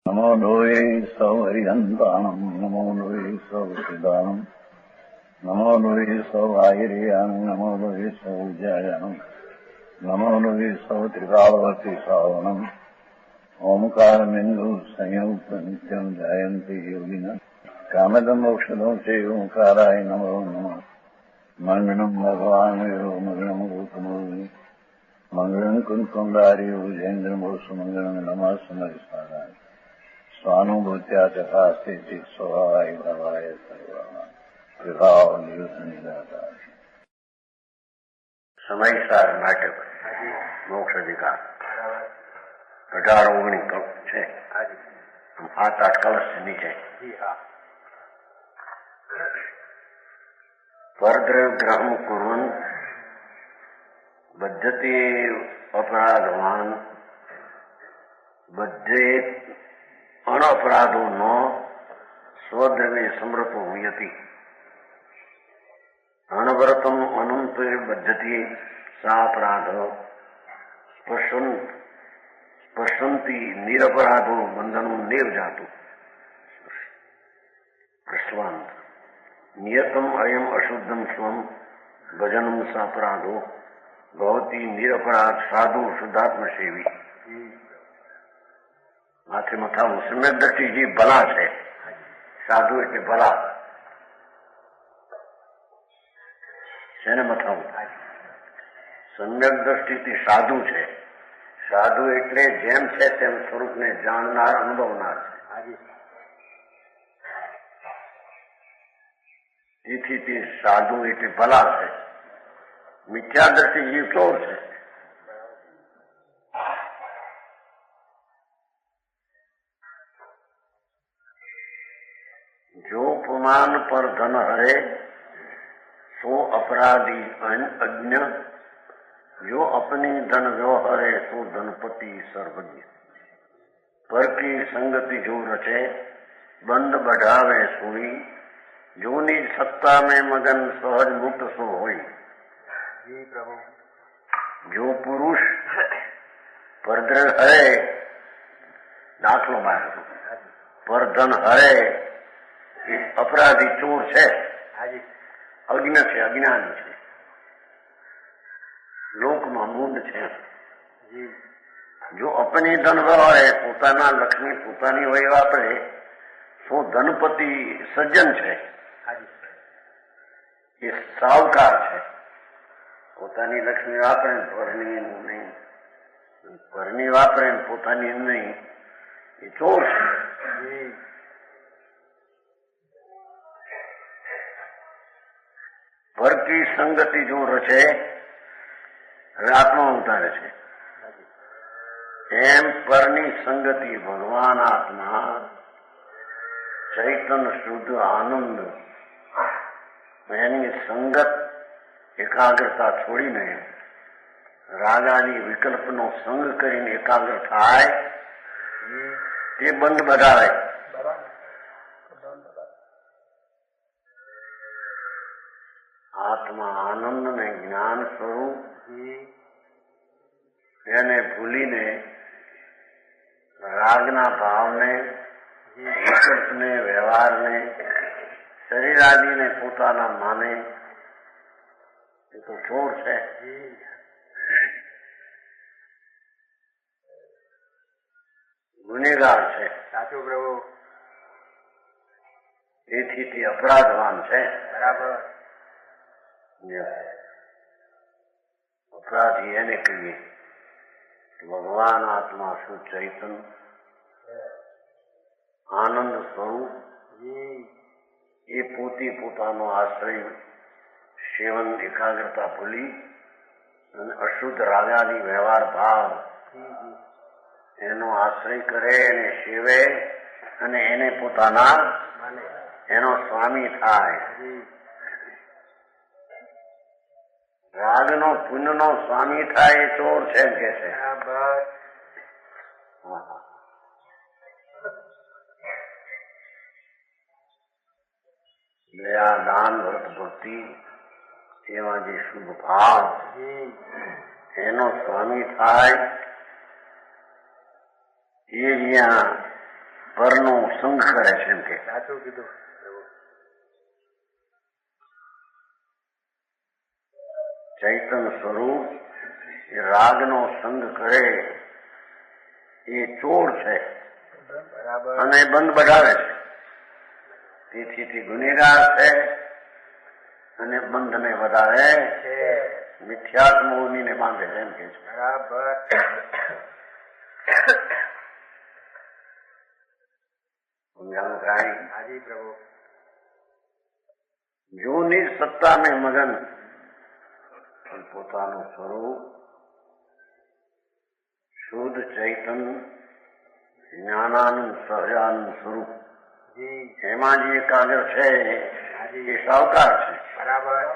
नमो लोये सौहरिहन्ताणम् नमो लोये सौहृदानम् नमो लोये सौभागिर्यानम् नमो लोये सौविजयानम् नमो लोये सौत्रिकालवती सावनम् ओंकारमिन्दु संयुक्त नित्यम् जयन्ति योगिनः कामदम् मोक्षदम् च ओंकाराय नमो नमः मङ्गलम् भगवान् वीरो मङ्गलम् रूपमोहि मङ्गलम् कुन्कुण्डारि भुजेन्द्रमोसु मङ्गलम् नमः समरिसाराय स्वानुभूत्या तथास्ति स्वभावाय भवाय विभाव निदाता સમયસાર નાટક મોક્ષ અધિકાર 18-19 છે. 7-8 કલશ નીચે પરદ્રવ ગ્રહમ કુર્વન બદ્ધતે અપરાધવાન બધે અનપરાધોનો સ્વદ્રવે સમૃતો યતિ અનવરતમ અનંત બદ્ધતિ સાપરાધ સ્પર્શંતિ નિરપરાધો બંધનું નેવ જાતું પ્રશ્વાંત નિયતમ અયમ અશુદ્ધમ સ્વમ ભજનમ સાપરાધો ભવતી નિરપરાધ સાધુ શુદ્ધાત્મ સેવી. માથે મથાવું સમ્યક દ્રષ્ટિ ભલા છે. સાધુ એટલે ભલા. શેને મથાવું? સમ્યક દ્રષ્ટિથી સાધુ છે. સાધુ એટલે જેમ છે તેમ સ્વરૂપને જાણનાર, અનુભવનાર છે. તેથી તે સાધુ એટલે ભલા છે. મિથ્યા દ્રષ્ટિ જીવ ચોર છે. जो पुमान पर धन हरे सो अपराधी अज्ञ जो अपनी धन व्यवहारे सो धनपति सर्वज्ञ. पर की संगति जो रचे बंद बढ़ावे सोई जो निज सत्ता में मगन सहज मुक्त सो होई. जो पुरुष परधन हरे दाखलो मार पर धन हरे अपराधी चोर છે, અજ્ઞ છે, અજ્ઞાની છે, લોકમાં મૂંડ છે. જો અપની ધન વ્યવહારે પોતાના લક્ષ્મી પોતાની હોય વાપરે તો ધનપતિ સજ્જન છે, એ સાવકાર છે. પોતાની લક્ષ્મી વાપરે પરની નહીં, પરની વાપરે પોતાની નહીં, એ ચોર છે. પર કી સંગતિ જો રચે આત્મા ઉતારે છે. એમ પરની સંગતિ ભગવાન આત્મા ચૈતન શુદ્ધ આનંદ એની સંગત એકાગ્રતા છોડીને રાગાની વિકલ્પનો સંગ કરીને એકાગ્ર થાય તે બંધ બધાવે. આત્મા આનંદ ને જ્ઞાન સ્વરૂપ એને ભૂલીને રાગના ભાવને, વિકલ્પને, વ્યવહારને, શરીરાદીને પોતાના માને એ તો ચોર છે. ગુનેગાર છે. સાચું પ્રભુ. તેથી તે અપરાધવાન છે. બરાબર. अपराधी એને કહીએ ભગવાન આત્મા શુદ્ધ ચૈતન આનંદ સ્વરૂપ એ પોતે પોતાનો આશ્રય સેવન એકાગ્રતા ભૂલી અને અશુદ્ધ રાગાદી વ્યવહાર ભાવ એનો આશ્રય કરે અને સેવે અને એને પોતાના એનો સ્વામી થાય. રાગનો પુણ્યનો સ્વામી થાય એ ચોર છે એમ કે છે. દયા, દાન, વ્રત, ભક્તિ એવા જે શુભ ભાવ એનો સ્વામી થાય એ જ્યાં પરનો સંગ કરે છે એમ કે સાચું કીધું. ચૈતન સ્વરૂપ એ રાગનો સંગ કરે એ ચોર છે બરાબર. અને બંધ બઢાવે છે. તેથી ગુનેગાર છે અને બંધને વધારે છે. મિથ્યાત્મ મોહીને બાંધે છે એમ કે છે. બરાબર. સમજાણું કાંઈ? હાજી પ્રભુ. જો નિજ સત્તા में મગન પોતાનું સ્વરૂપ શુદ્ધ ચૈતન જ્ઞાનાનંદ સહજાનંદ સ્વરૂપ જી. એમાં જે એકાગ્ર છે હાજી. એ સાવકાર છે. બરાબર.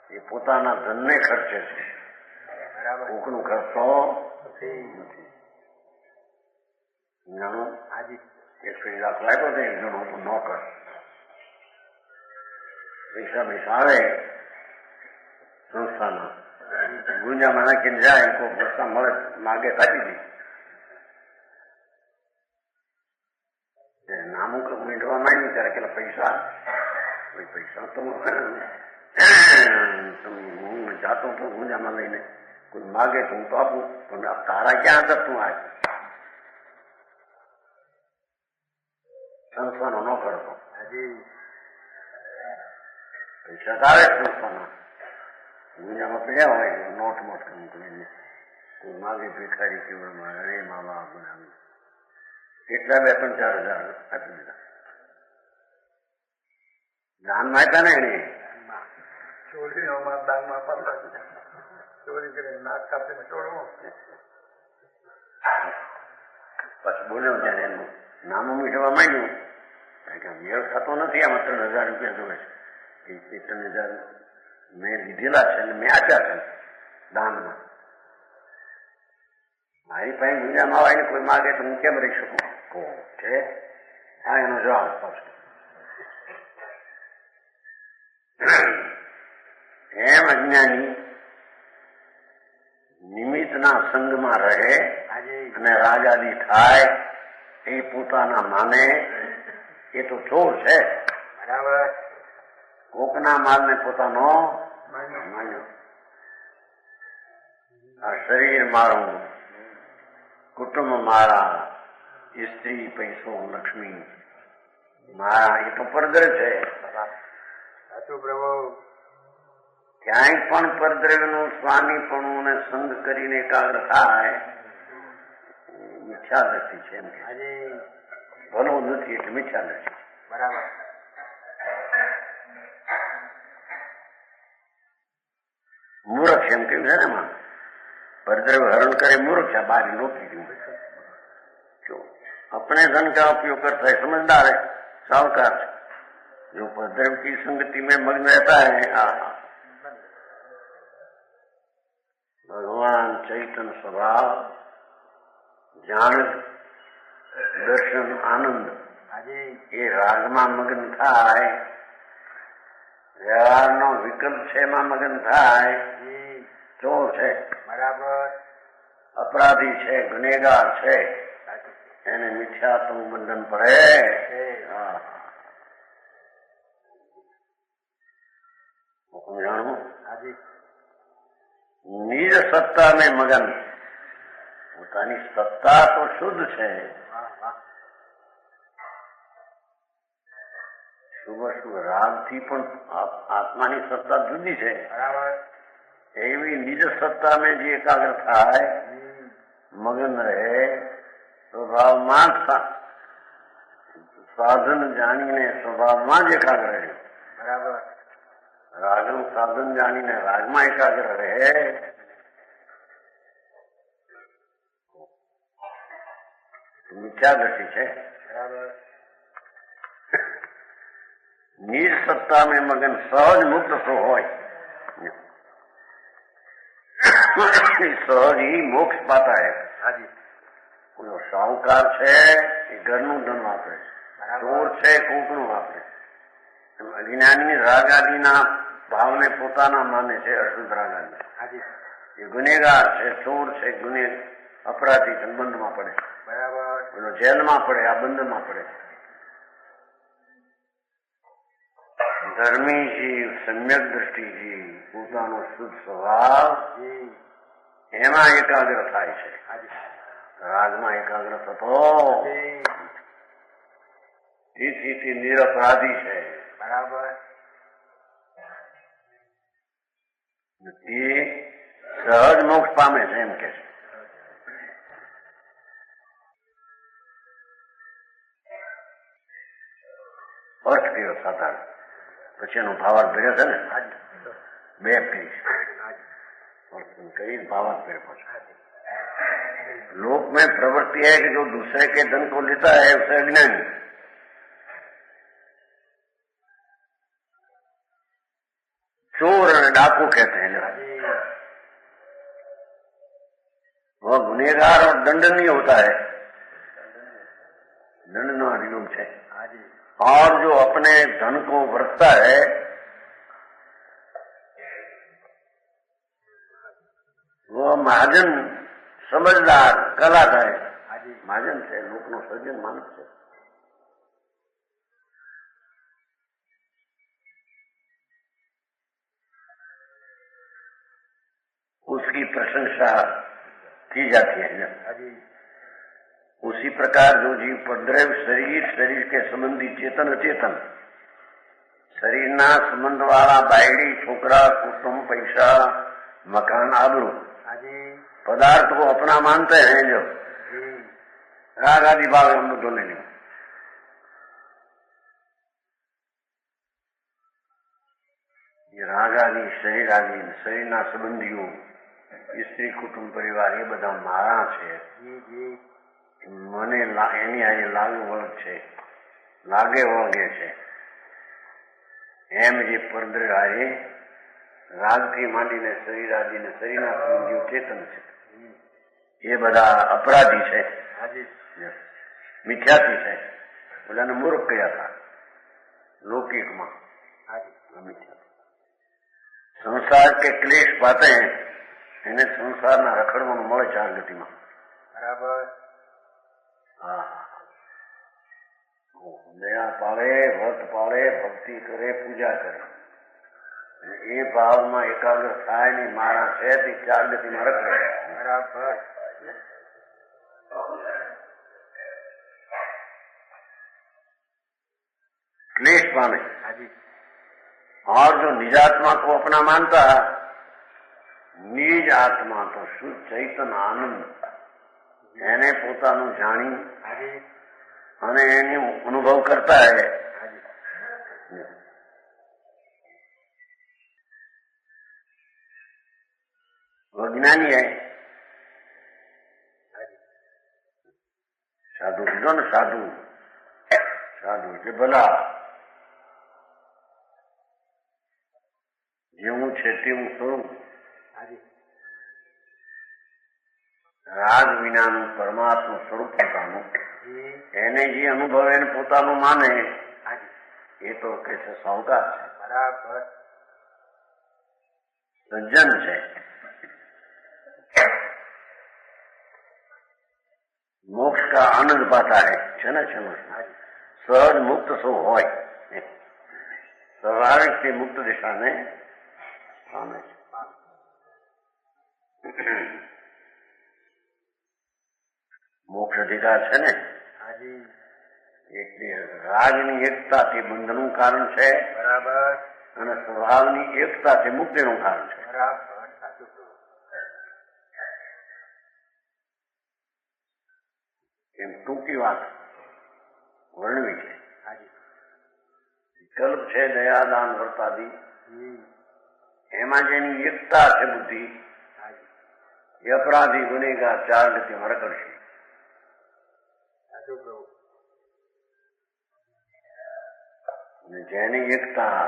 એ પોતાના ધનને ખર્ચે છે. બરાબર. કોકનું ખર્ચો નથી. જાણું હાજી. એક ફરી દાખલા આપ્યો હતો એક જણો હતો નોકર પૈસા આવે સંસ્થાના ગુંજામાં નાખીને જાય કોઈ પૈસા મળે માગે કાઢી દે નામું મીંડવા માંડી ત્યારે પેલા પૈસા તો હું જાતો હતો ગુંજામાં લઈને કોઈ માગે તો હું તો આપું પણ તારા ક્યાં હતા તું આજ સંસ્થાનો નોકર હતો. હાજી. પૈસા આવે સંસ્થાના દુનિયામાં પડ્યા હોય નોટ મોટ કરીને કોઈ માગે ભિખારી કેવળ અરે મામા બનાવ્યું એટલા 2-3-4 હજાર આપી દીધા. દાનમાં આપ્યા ને એને ચોરીઓમાં દાનમાં પાછા ચોરી કરીને નાક કાપીને છોડવું. પછી બોલ્યો ત્યારે એનું નામું મીઠવા માંડ્યું કારણ કે મેળ થતો નથી આમાં 3,000 રૂપિયા જોવે છે એ 3,000 મેં લીધેલા છે એટલે મેં આપ્યા છે દાનમાં. મારી પાસે દુનિયામાં આવીને કોઈ માગે તો હું કેમ રહી શકું છે આ એનો જવાબ પાછો. એમ અજ્ઞાની નિમિત્તના સંગમાં રહે અને રાગાદી થાય એ પોતાના માને એ તો ચોર છે. બરાબર. કોકના માલને પોતાનો માન્યો. આ શરીર મારું, કુટુંબ મારા, સ્ત્રી, પૈસો, લક્ષ્મી મારા એ તો પરદ્રવ્ય છે. સાચું પ્રભુ. ક્યાંય પણ પરદ્રવ્યનું સ્વામીપણું અને સંગ કરીને એકાગ્ર થાય મિથ્યા દ્રષ્ટિ છે એમ કે ભલો નથી એટલે મિથ્યા દ્રષ્ટિ. બરાબર. મૂર્ખ એમ કેવું છે ને એમાં परद्रव्य हरण करे मूर्ख है बारी नौकरी क्यों अपने धन का उपयोग करता है समझदार है सावकार है. जो परद्रव्य की संगति में मग्न रहता है भगवान चैतन स्वभाव ज्ञान दर्शन आनंद ये रागમાં મગ્ન થાય વ્યવહારનો વિકલ્પ છે એમાં મગ્ન થાય ચોર છે બરાબર અપરાધી છે ગુનેગાર છે એને મિથ્યાત્વ બંધન પડે. જાણવું નિજ સત્તા में મગન પોતાની સત્તા તો શુદ્ધ છે શુભ શુભ રાગથી પણ આત્માની સત્તા જુદી છે. એવી નિજ સત્તા में જે એકાગ્ર થાય મગન રહે સ્વભાવમાં સાધન જાણીને સ્વભાવમાં જ એકાગ્ર રહે. બરાબર. રાગનું સાધન જાણીને રાગમાં એકાગ્ર રહે મિથ્યા દ્રષ્ટિ છે. બરાબર. નિજ સત્તા में મગન સહજ મુક્ત તો હોય સહજ ही મોક્ષ પાતા है. કોઈ સાહુકાર છે એ ઘરનું ધન વાપરે છે, ચોર છે કોકનું વાપરે છે. અજ્ઞાની રાગાદીના ભાવને પોતાના માને છે અશુદ્ધ રાગાદી. એ ગુનેગાર છે ચોર છે અપરાધી સંબંધમાં પડે. બરાબર. પેલો જેલમાં પડે, આ બંધમાં પડે. ધર્મી જીવ, સમ્યક દ્રષ્ટિથી પોતાનો શુદ્ધ સ્વભાવ એમાં એકાગ્ર થાય છે. રાગમાં એકાગ્ર થતો તેથી નિરપરાધી છે. બરાબર. એ સહજ મોક્ષ પામે છે એમ કે છે. અર્થ કયો સાધારણ, પછી એનો ભાવાર્થ ભેગો છે ને, બે ફેરી कई भावार्थ मेरे पास. लोक में प्रवृत्ति है कि जो दूसरे के धन को लेता है उसे अज्ञानी, चोर और डाकू कहते हैं. वह गुनेगार और दंडनीय होता है, दंड नो अधिगम है. और जो अपने धन को वरतता है वो महाजन, समझदार, कलाकार महाजन છે, લોકનો સર્જન માનસ છે. उसकी प्रशंसा की जाती है. उसी प्रकार जो जीव पद्रव शरीर, शरीर के संबंधी चेतन अचेतन, शरीરના સંબંધ વાળા બાયડી, છોકરા, કુટુંબ, पैसा, मकान, आबरू पदार्थ को अपना मानते हैं, जो राग आदि भाव हम तो नहीं. ये राग आदि, शरीर आदि, शरीરના સંબંધીઓ, સ્ત્રી, કુટુંબ, પરિવાર એ બધા મારા છે. મને એની આજે લાગે વળગ છે, લાગે વળગે છે. એમ જે પરદ્રવાએ રાગથી માંડીને શરીર આદિને શરીરના સંબંધીઓ ચેતન છે, એ બધા અપરાધી છે, મિથ્યાથી છે. બધાને મૂર્ખ કયા હતા લૌકિકમાં. સંસાર કે ક્લેશ પાતે એને સંસારના રખડવાનું મળે ચાર ગતિમાં. બરાબર. હા, દયા પાળે, વ્રત પાળે, ભક્તિ કરે, પૂજા કરે, એ ભાવમાં એકાગ્ર થાય ને મારા છે તે ચાર ગતિમાં રખડે. બરાબર. क्लेश पामे. और जो निजात्मा को अपना मानता, निज आत्मा तो शुद्ध चैतन्य आनंद એને પોતાનું જાણી અને એનો અનુભવ કરતા है, वो ज्ञानी है. साधु કીધો ને, સાધુ સાધુ એટલે ભલા, જેવું છે તેવું સ્વરૂપ. રાગ વિનાનું પરમાત્મા સ્વરૂપ પોતાનું, એને જે અનુભવ એને પોતાનું માને એ તો કે છે સાહુકાર છે, બરાબર. સજ્જન છે. मोक्ष का आनंद पाता है. क्षण क्षण सहज मुक्त सो होय, स्वाभाविक से मुक्त दिशा ने पामे. મોક્ષ અધિકાર છે ને, એટલે રાગની એકતાથી બંધનું કારણ છે, બરાબર. અને સ્વભાવની એકતાથી મુક્તિનું કારણ છે. બરાબર. એમ ટૂંકી વાત વર્ણવી છે. વિકલ્પ છે દયાદાન વર્તાદી, એમાં જેની એકતા છે બુદ્ધિ, એ અપરાધી ગુનેગાર ચાર ગતિમાં રખડશે. જેની એકતા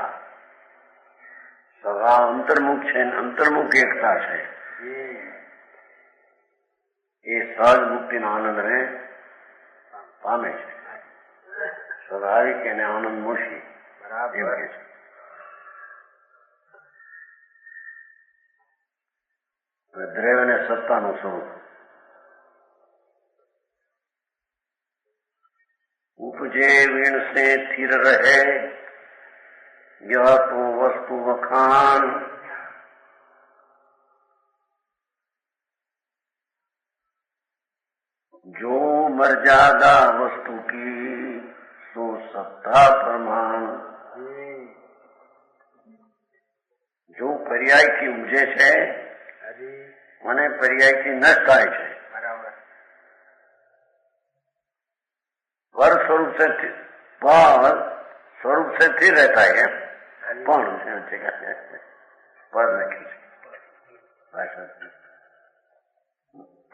સ્વભાવ અંતર્મુખ છે, અંતર્મુખ એકતા છે, એ સહજ મુક્તિના આનંદને પામે છે. સ્વાભાવિક એને આનંદ મળશે એમ કે છે. દ્રવ્ય અને સત્તાનું સ્વરૂપ. उपजे वीण से थिर रहे, यह तो वस्तु वखान। जो मर्यादा वस्तु की सो सत्ता प्रमाण। जो पर्याय की उपजे છે મને पर्यायથી નષ્ટ થાય છે, पर स्वरूप से स्थिर रहता है।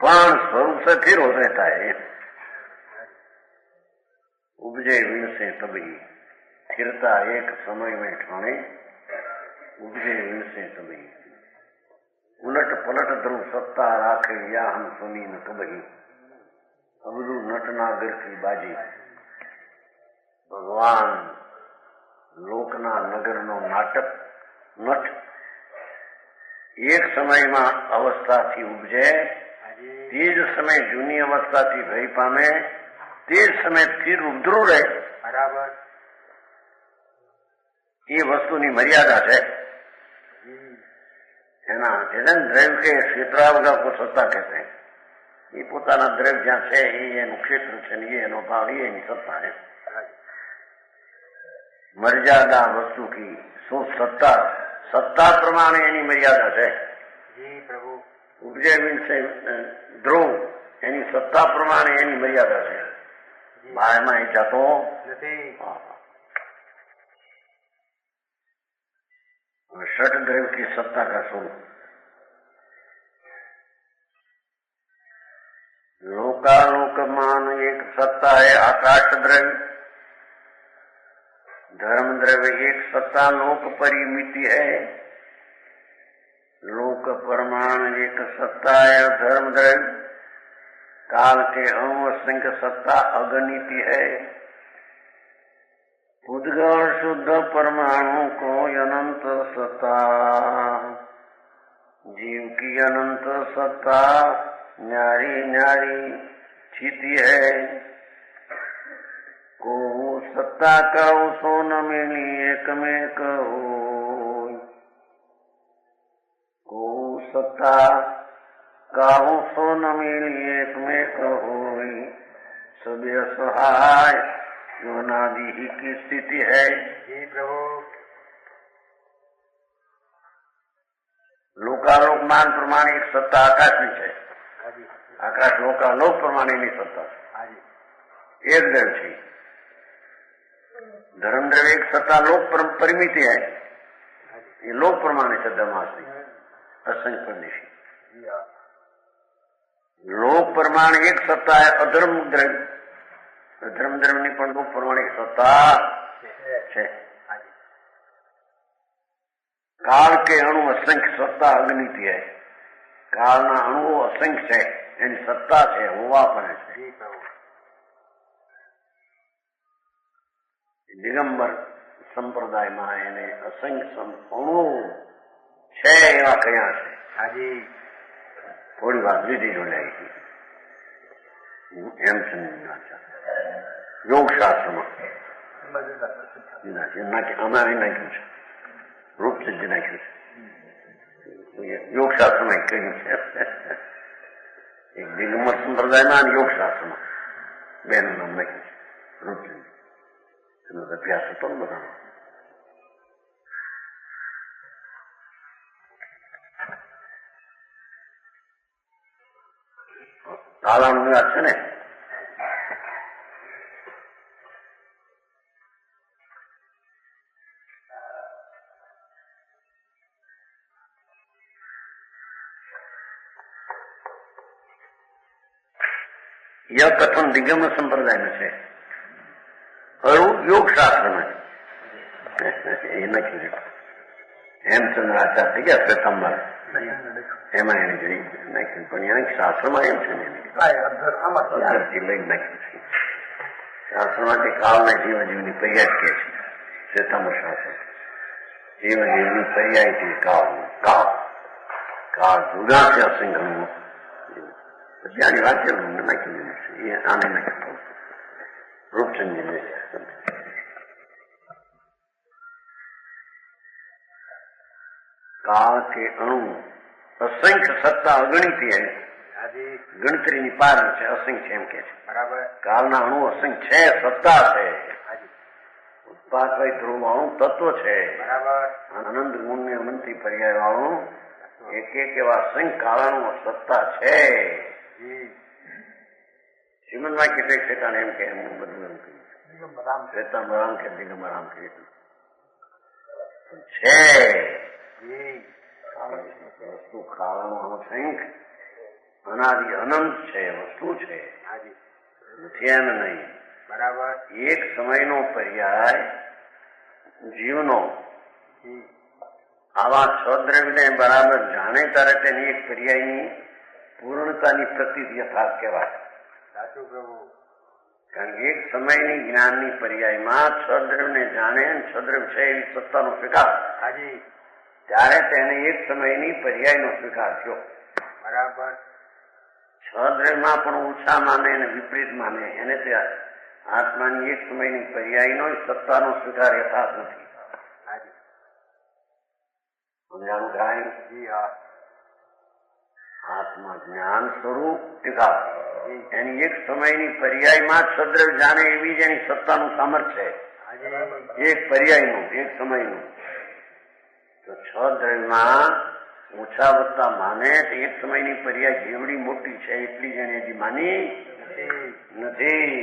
पर स्वरूप से स्थिर हो रहता है। उपजे विण से तभी स्थिरता एक समय में ठाणे, उपजे विण से तभी उलट पलट ध्रुव सत्ता राखे, या हम सुनी न कबही अबरू नटनागर की बाजी। भगवान લોકના નગરનો નાટક નટ એક સમયમાં અવસ્થાથી ઉપજે, તે જ સમય જૂની અવસ્થાથી ભય પામે, તે જ સમય સ્થિર ઉભરું રહે, બરાબર, એ વસ્તુની મર્યાદા છે। એના દ્રવ્ય કે ક્ષેત્રાવગા કો સત્તા કહેતે, એ પોતાના દ્રવ્ય જ્યાં છે એ એનું ક્ષેત્ર છે, એ એનો ભાવ, એ એની સત્તા છે। मर्यादा वस्तु की सो सत्ता, सत्ता प्रमाणे एनी मर्यादा है। जी प्रभु। उपजे विण से ध्रुव एनी सत्ता प्रमाणे एनी मर्यादा है। बाय में जातो षट द्रव्य की सत्ता का स्वरूप। लोकालोकमान एक सत्ता है आकाश द्रव्य, धर्म द्रव्य एक सत्ता लोक परिमिति है। लोक परमाण एक सत्ता है धर्म द्रव्य, काल के अणु असंख्य सत्ता अगणित है। उद्गण शुद्ध परमाणु को अनंत सत्ता, जीव की अनंत सत्ता न्यारी न्यारी स्थिति है। को सत्ता कहो सो न मिली एक में कहो, को सत्ता कहो सो न मिली एक में कहो। सब असहाय योनादि ही की स्थिति है। जी प्रभु। लोकालोकमान प्रमाणे एक सत्ता आकाश में है। आकाश लोकालोक प्रमाणे नहीं सत्ता एक द्रव्य છે। धर्म द्रव्य एक सत्ता लोक परिमिति है, ये लोक प्रमाणे शब्दमासी असंख्य परदेशी। लोक प्रमाण एक सत्ता है अधर्म द्रव्य, धर्म द्रव्य ની પણ लोक प्रमाण एक सत्ता છે। काल के अणु असंख्य सत्ता अगणित है। कालना अणुओ असंख्य છે, એની સત્તા છે, હોવા પણ છે। દિગંબર સંપ્રદાયમાં એને અસંખ્ય અણુ છે એવા કયા છે। હાજી થોડી વાત લીધી જોડાઈ એમ સમજવા યોગશાસ્ત્રમાં અમારે નાખ્યું છે, રૂપસિદ્ધ નાખ્યું છે, યોગશાસ્ત્રમાં કહ્યું છે। એક દિગંબર સંપ્રદાયમાં અને યોગશાસ્ત્રમાં બેનું નામ નાખ્યું છે, રૂપસિદ્ધ। એનો અભ્યાસ હતો ને બધાનો। કાલાનું વાત છે ને, यह कथन दिगंबर संप्रदाय में है और योग शास्त्र में हेमचंद्राचार्य ગયા શ્વેતાંબર એમાં એને જઈ નાખ્યું, પણ એને શાસ્ત્રમાં એમ છે લઈ નાખ્યું છે। શાસ્ત્રમાં જે કાળના જીવજીવની પર્યાય કે છે, શ્વેતાંબર શાસ્ત્ર જીવજીવની પર્યાયથી કાળ કાળ કાળ જુદા છે અસંખ્ય। પછી આની વાત નાખી દીધું છે, એ આને નાખ્યું रूपचंद जी ने काल के अणु असंख्य સત્તા અગણિત है ગણતરીની પાર છે અસંખ્ય એમ કે છે બરાબર કાળના અણુ અસંખ્ય છે સત્તા છે ઉત્પાદક ધ્રુવ અણુ તત્વ છે બરાબર આનંદ ગુણને અનંતી પર્યાય વાળું એક એક એવા અસંખ્ય કાળાનું સત્તા છે શ્રીમદમાં કેટલેક શેતાને એમ કે એમ બધું એમ કહ્યું શ્વેતાંબરામ કે દિગંબરામ કહ્યું છે વસ્તુ કાળાનું અસંખ્ય અનાદિ અનંત છે વસ્તુ છે નથી એમ નહીં બરાબર એક સમયનો પર્યાય જીવનો આવા છ દ્રવ્યને બરાબર જાણે ત્યારે તેની એક પર્યાયની પૂર્ણતાની પ્રતીત યથાર્થ કહેવાય સાચું પ્રભુ કારણ કે એક સમયની જ્ઞાનની પર્યાયમાં છ દ્રવ્યને જાણે છ દ્રવ્ય છે એવી સત્તાનો સ્વીકાર હાજી ત્યારે તેને એક સમયની પર્યાયનો સ્વીકાર થયો બરાબર છ દ્રવ્યમાં પણ ઓછા માને અને વિપરીત માને એને તે આત્માની એક સમયની પર્યાયનો સત્તાનો સ્વીકાર યથાર્થ નથી હાજી સમજાણું થાય જી હા આત્મા જ્ઞાન સ્વરૂપ ટીકા એની એક સમયની પર્યાયમાં છદ્રવ્ય જાણે એવી જ એની સત્તાનું સામર્થ્ય છે એક પર્યાયનું એક સમયનું તો છ દ્રવ્યમાં ઓછા વત્તા માને તો એક સમયની પર્યાય જેવડી મોટી છે એટલી જ એને હજી માની નથી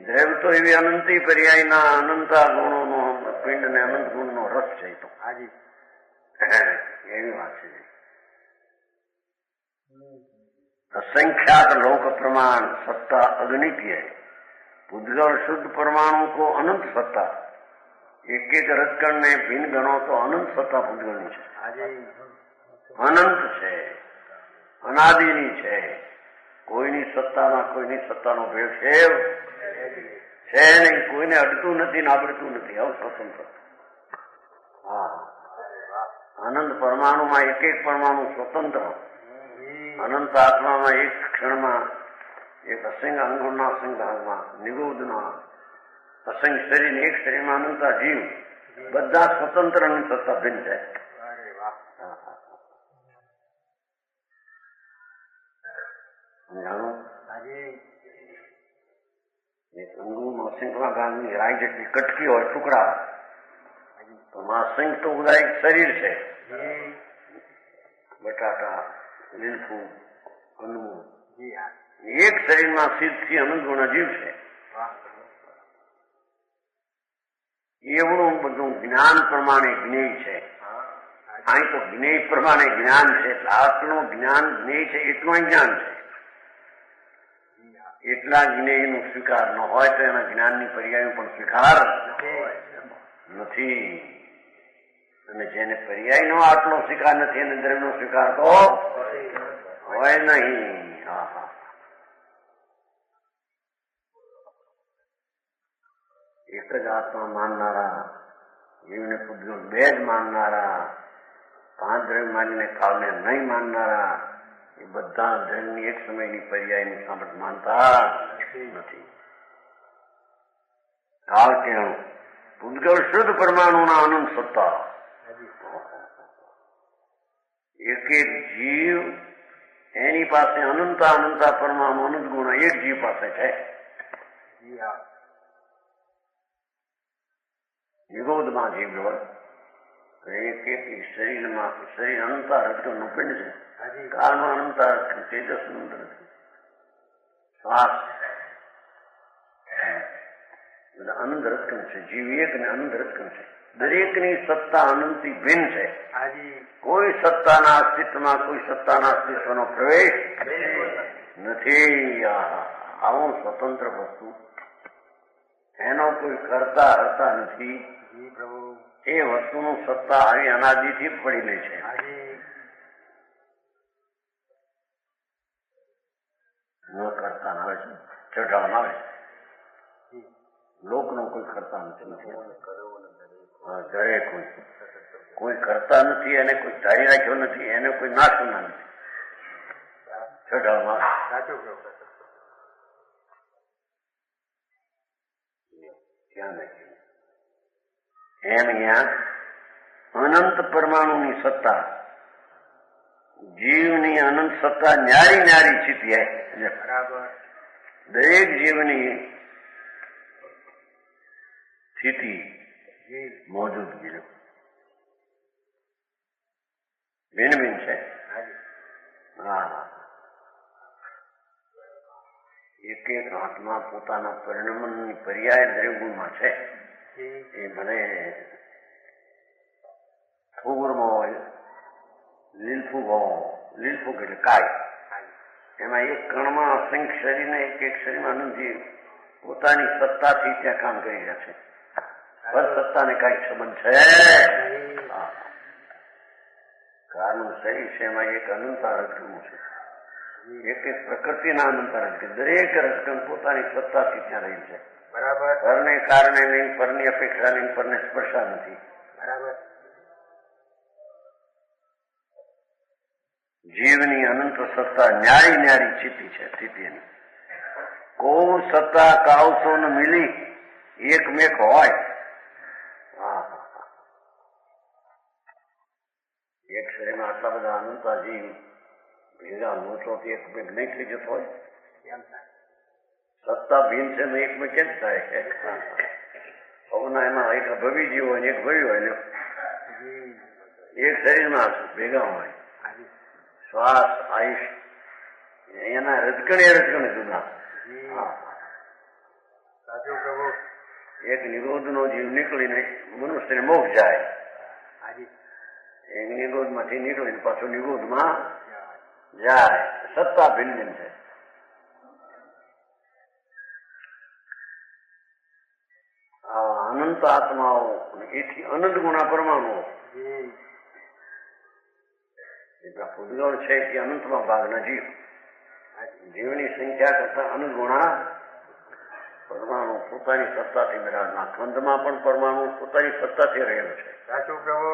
દ્રવ્ય તો એવી અનંતી પર્યાયના અનંતા ગુણોનો પિંડ ને અનંત ગુણનો રસ છે તો હાજી એવી વાત છે असंख्यात लोक प्रमाण सत्ता अगणित है पुद्गल शुद्ध परमाणु को अनंत सत्ता एक एक रजकण ने भिन्न गणो तो अनंत सत्ता पुद्गल છે અનંત છે અનાદિની છે કોઈની સત્તામાં કોઈની સત્તાનો ભેદ છે નહીં કોઈને અડતું નથી ને આવડતું નથી આવું સ્વતંત્ર હા અનંત પરમાણુમાં એક એક પરમાણુ સ્વતંત્ર અનંત આત્મામાં એક ક્ષણમાં એક અસંખ્ય અંગુણના અસંખ્ય ભાગમાં નિગોદના અસંખ્ય શરીર એક શરીરમાં અનંતા જીવ બધા સ્વતંત્રની સત્તા ભિન્ન છે જાણો એક અંગુમાં અસંખ્ય ભાગની રાઈ જેટલી કટકી હોય ટુકડા તો અસંખ્ય તો બધા એક શરીર છે બટાટા લીલફૂલ અન્નમૂળ એક શરીરમાં સિદ્ધથી અનંત ગુણ જીવ છે એવડું બધું જ્ઞાન પ્રમાણે જ્ઞેય છે અહીં તો જ્ઞેય પ્રમાણે જ્ઞાન છે એટલે આટલું જ્ઞાન જ્ઞેય છે એટલું જ્ઞાન છે એટલા જ્ઞેયનો સ્વીકાર ન હોય તો એના જ્ઞાનની પર્યાયો પણ સ્વીકાર નથી અને જેને પર્યાયનો આટલો સ્વીકાર નથી એને દ્રવ્યનો સ્વીકાર તો હોય નહીં એક જ આત્મા માનનારા જીવને પુદ્ગલ બે જ માનનારા પાંચ દ્રવ્ય માનીને કાળને નહીં માનનારા એ બધા દ્રવ્યની એક સમયની પર્યાયનું સામર્થ્ય માનતા નથી કાળ કેણું પુદ્ગલ શુદ્ધ પરમાણુના અનંત સત્તા એક એક જીવ એની પાસે અનંતા પરમાણુ અનંત ગુણ એક જીવ પાસે છે નિરોધમાં જીવ હોય એક એક શરીરમાં શરીર અનંતા રજકણનું પિંડ છે કાળમાં અનંતા રજકણ તેજસ નું શ્વાસ બધા અનંત રજકણ છે જીવ એક ને અનંત રજકણ છે દરેકની સત્તા અનંતી ભિન્ન છે કોઈ સત્તાના અસ્તિત્વમાં કોઈ સત્તાના અસ્તિત્વનો પ્રવેશ નથી આવું સ્વતંત્ર વસ્તુ એનો કોઈ કરતા હરતા નથી એ વસ્તુનું સત્તા આવી અનાદિથી પડેલી છે ન કરતા આવે છે ચઢાવવામાં આવે છે લોકનો કોઈ કરતા નથી ઘરે કોઈ કરતા નથી એને કોઈ ધારી રાખ્યો નથી એને કોઈ નાશના નથી ચઢાવવામાં ક્યાં નથી. એમ અહીંયા અનંત પરમાણુની સત્તા, જીવની અનંત સત્તા ન્યારી ન્યારી સ્થિતિ બરાબર. દરેક જીવની સ્થિતિ મોજૂદગી ભિન્ન ભિન્ન છે. હા, એક એક આત્મા પોતાના પરિણમનની પર્યાય દરેક ગુણમાં છે. એ ભલે થોરમાં હોય, લીલફૂગ હોય, લીલફૂગ એટલે કાય, એમાં એક કણમાં અસંખ્ય શરીરને એક એક શરીરમાં અનંતજી પોતાની સત્તાથી ત્યાં કામ કરી રહ્યા છે. પર સત્તાને કઈ સંબંધ છે? કારણ શરીર છે એમાં એક અનંતા રજકણું છે. એક એક પ્રકૃતિના અનંતા રજકણ, દરેક રજકણ પોતાની સત્તાથી ત્યાં રહી છે. બરાબર. પરને કારણે નહીં, પરની અપેક્ષા નહીં, પરને સ્પર્શા નથી. બરાબર. જીવની અનંત સત્તા ન્યારી ન્યારી સ્થિતિની કોઈ સત્તા કાવસો ન મિલી એકમેક હોય. એક શરીરમાં આટલા બધા અનંતા જીવ ભેગા નોચોથી એકમેક નહીં થઈ જતો હોય. સત્તા ભીન છે ને એકમેક કેમ થાય? પગના એમાં એક ભવી જીવ હોય ને એક ભવી હોય ને એક શરીરમાં ભેગા હોય. શ્વાસ, આયુષ, એના રજકણે જુદા. એક નિરોધ નો જીવ નીકળીને મનુષ્યને મોક્ષ જાય, એક નિરોધ માંથી નીકળીને પાછું નિરોધમાં જાય. સત્તા ભિન્ન ભિન્ન છે. અનંત આત્માઓ એથી અનંત ગુણા પરમાણુઓ, પૂતગળ છે કે અનંતમાં ભાગના જીવ, જીવની સંખ્યા કરતા અનંત ગુણા પરમાણુ પોતાની સત્તાથી બિરાજમાન. ખંડમાં પણ પરમાણુ પોતાની સત્તાથી રહેલો છે. સાચું પ્રભુ.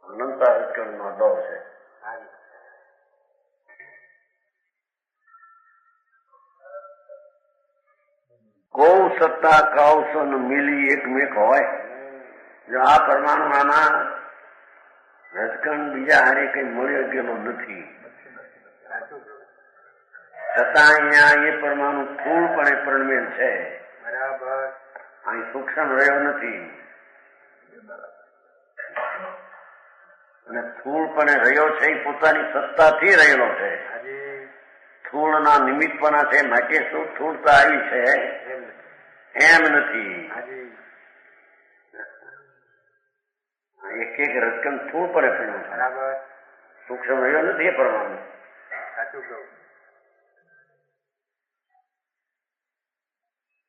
અનંતા રજકણનો દોર છે. કૌ સત્તા કાવસન મિલી એકમેક હોય. જો આ પરમાણુ આના રજકણ બીજા હારે કઈ મળ્યો ગયેલો નથી, છતાં અહીંયા એ પરમાણુ સ્થૂળપણે પરિણમેલ છે. બરાબર. અહીં સૂક્ષ્મ રહ્યો નથી અને સ્થૂળપણે રહ્યો છે એ પોતાની સત્તાથી રહેલો છે. સ્થૂળના નિમિત્તપણા છે માટે શું સ્થૂળતા આવી છે એમ નથી. એક એક રજકણ સ્થૂળપણે પડ્યો છે, સૂક્ષ્મ રહ્યો નથી એ પરમાણુ.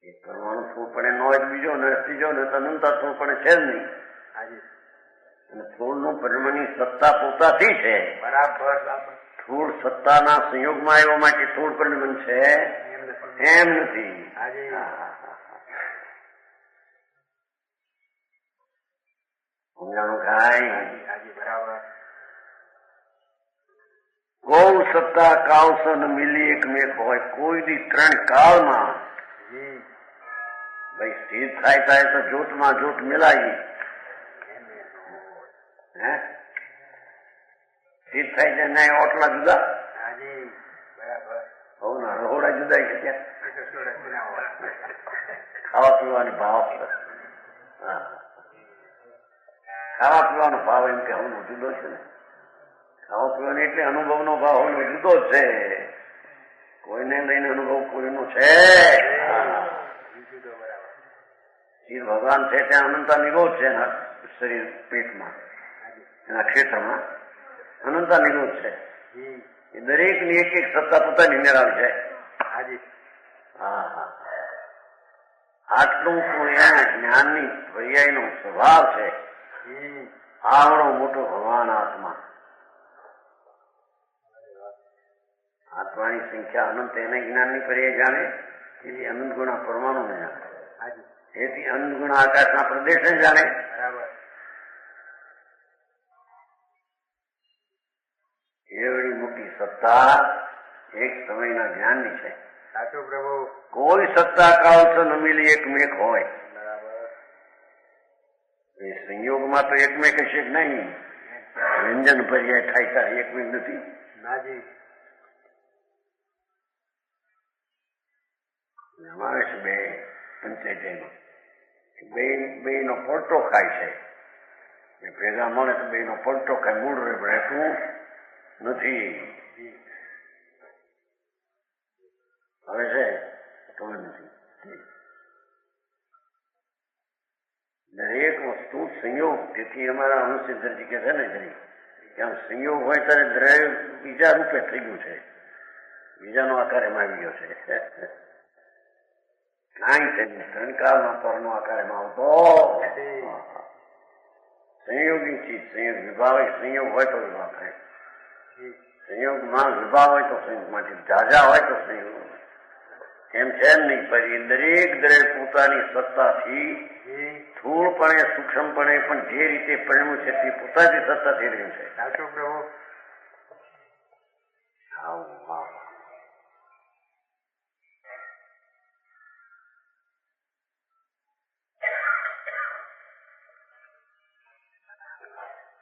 એક પરમાણુ સ્થૂળપણે ન હોય બીજો ને ત્રીજો ને અનંતા સ્થૂળપણે છે જ નહીં. અને સ્થૂળનું પરિણામની સત્તા પોતાથી છે. બરાબર. સ્થૂળ સત્તાના સંયોગમાં આવ્યા માટે સ્થૂળ પરિણામ છે એમ નથી. સમજાણું કાંઈ? બરાબર. ગૌ સત્તા કાવસન મિલી એકમેક હોય. કોઈ દી ત્રણ કાળમાં ભાઈ સ્થિર થાય તો જોતમાં જોત મિલાવી. સ્થિર થાય છે ના ઓટલા જુદા, રહોડા જુદા છે. ત્યાં ખાવા પીવાનો ભાવ, ખાવા પીવાનો ભાવ એમ કે હું જુદો છે ને. ખાવા પીવાનો એટલે અનુભવનો ભાવ જુદો જ છે. કોઈને લઈને અનુભવ કોઈનો છે. શિવ ભગવાન છે ત્યાં અનંતા નિરોધ છે એના શરીર પેટમાં, એના ક્ષેત્રમાં અનંતા નિરોધ છે. એ દરેક ની એક એક સત્તા પોતાની નિરાળ છે. આટલું તો એના જ્ઞાનની પર્યાયનો સ્વભાવ છે. આવડો મોટો ભગવાન આત્મા, આત્માની સંખ્યા અનંત એને જ્ઞાનની પર્યાય જાણે, એથી અનંત ગુણા પરમાણુ ને જાણે, એથી અનંત ગુણા આકાશના પ્રદેશને જાણે. એવડી મોટી સત્તા એક સમયના જ્ઞાનની છે. સાચું પ્રભુ. કોઈ સત્તા કાળ તો ન મિલી એકમેક હોય. બરાબર. એ સંયોગમાં તો એકમેક હશે કે નહીં. વ્યંજન પર્યાય થાય ત્યારે એકમેક નથી. નાજી. અમારે છે બે પંચાયતમાં બે નો પડતો ખાય છે. એ ભેગા મળે તો બે નો પડતો ખાય. મૂળ રહેતું નથી. હવે છે તો નથી. દરેક વસ્તુ સંયોગ. તેથી અમારા અનુસિદ્ધરજી કે છે ને કે આમ સંયોગ હોય ત્યારે દ્રવ્ય બીજા રૂપે થઈ ગયું છે. બીજાનો આકાર એમાં આવી ગયો છે. કાંઈ છે ત્રણકાળનો પરનો આકાર એમાં આવતો સંયોગી ચીજ. સંયોગ વિભાવ સંયોગ હોય તો વિભાવ થાય. સંયોગમાં વિભાવ હોય તો સંયોગમાંથી ઝાઝા હોય તો સંયોગ. એમ છે એમ નહીં. પછી દરેક પોતાની સત્તાથી સ્થૂળપણે સૂક્ષ્મપણે પણ જે રીતે પરિણ્યું છે તે પોતાની સત્તાથી રહ્યું છે. સાચું પ્રભુ.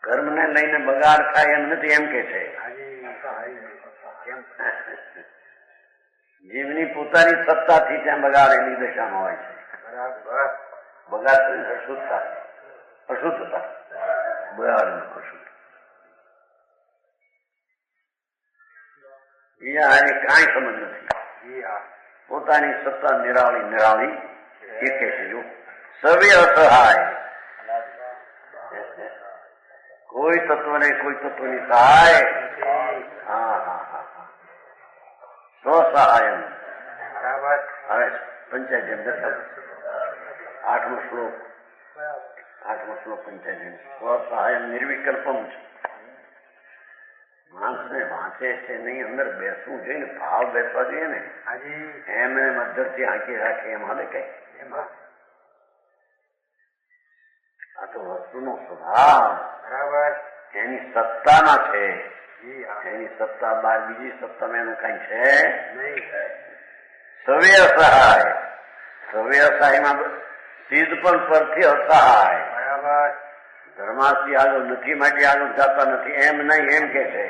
કર્મને લઈને બગાડ થાય એમ નથી એમ કે છે. જીવની પોતાની સત્તાથી ત્યાં બગાડ એની દશામાં હોય છે. બરાબર. બગાડ અશુદ્ધતા. અશુદ્ધતા બગાડ અશુદ્ધ. બીજા હારે કાંઈ સંબંધ નથી. પોતાની સત્તા નિરાળી એ કે છે. જો સવે અસહાય. કોઈ તત્વને કોઈ તત્વની સહાય. સ્વસહાયમ. બરાબર. હવે પંચાયત આઠમો શ્લોક પંચાયત. સ્વસહાયમ નિર્વિકલ્પમ છે. માણસને વાંચે છે નહીં, અંદર બેસવું જોઈએ ને, ભાવ બેસવા જોઈએ ને. એમને મધ્યથી આંકી રાખે એમ હાલે કઈ. આ તો વસ્તુનો સ્વભાવ બરાબર. એની સત્તામાં છે. એની સત્તા બાર બીજી સત્તામાં એનું કઈ છે નહીં. સવે અસહાય. સવે અસહાયમાં સિદ્ધ પણ પરથી અસહાય. બરાબર. ધર્માથી આગળ નથી માટે આગળ જતા નથી એમ નહીં એમ કે છે.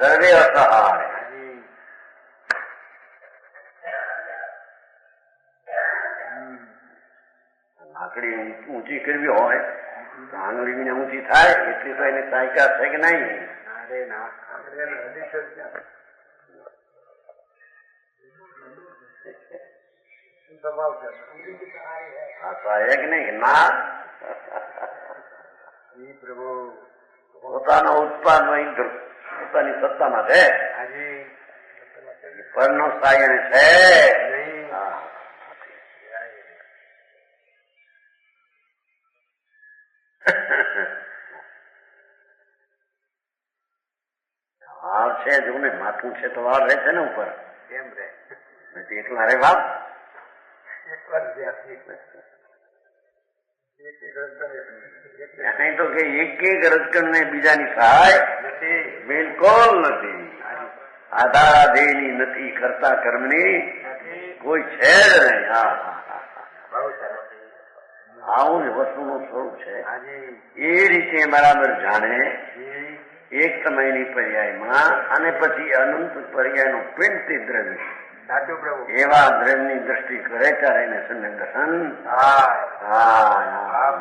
સર્વે અસહાય. આંકડી ઊંચી કરવી હોય તો આંગળી ઊંચી થાય એટલી તો એની સહાયકા છે કે નહીં. સહાયક નહીં ના. પોતાનો ઉત્પાદન પોતાની સત્તામાં છે. પરનો સહાય છે. વાળ છે જો ને માથું છે તો વાળ રહે છે ને ઉપર. કેમ રે એકલા રે વાળ. અહીં તો કે એક રજકણ ને બીજાની સહાય બિલકુલ નથી. આધારાધેયની નથી. કરતા કર્મની કોઈ છે જ નહીં. આવું જ વસ્તુનું સ્વરૂપ છે. એ રીતે બરાબર જાણે એક સમયની પર્યાયમાં અને પછી અનંત પર્યાયનું પિંડથી દ્રવ્ય એવા દ્રવ્યની દ્રષ્ટિ કરે ત્યારે એને સંયમ દર્શન.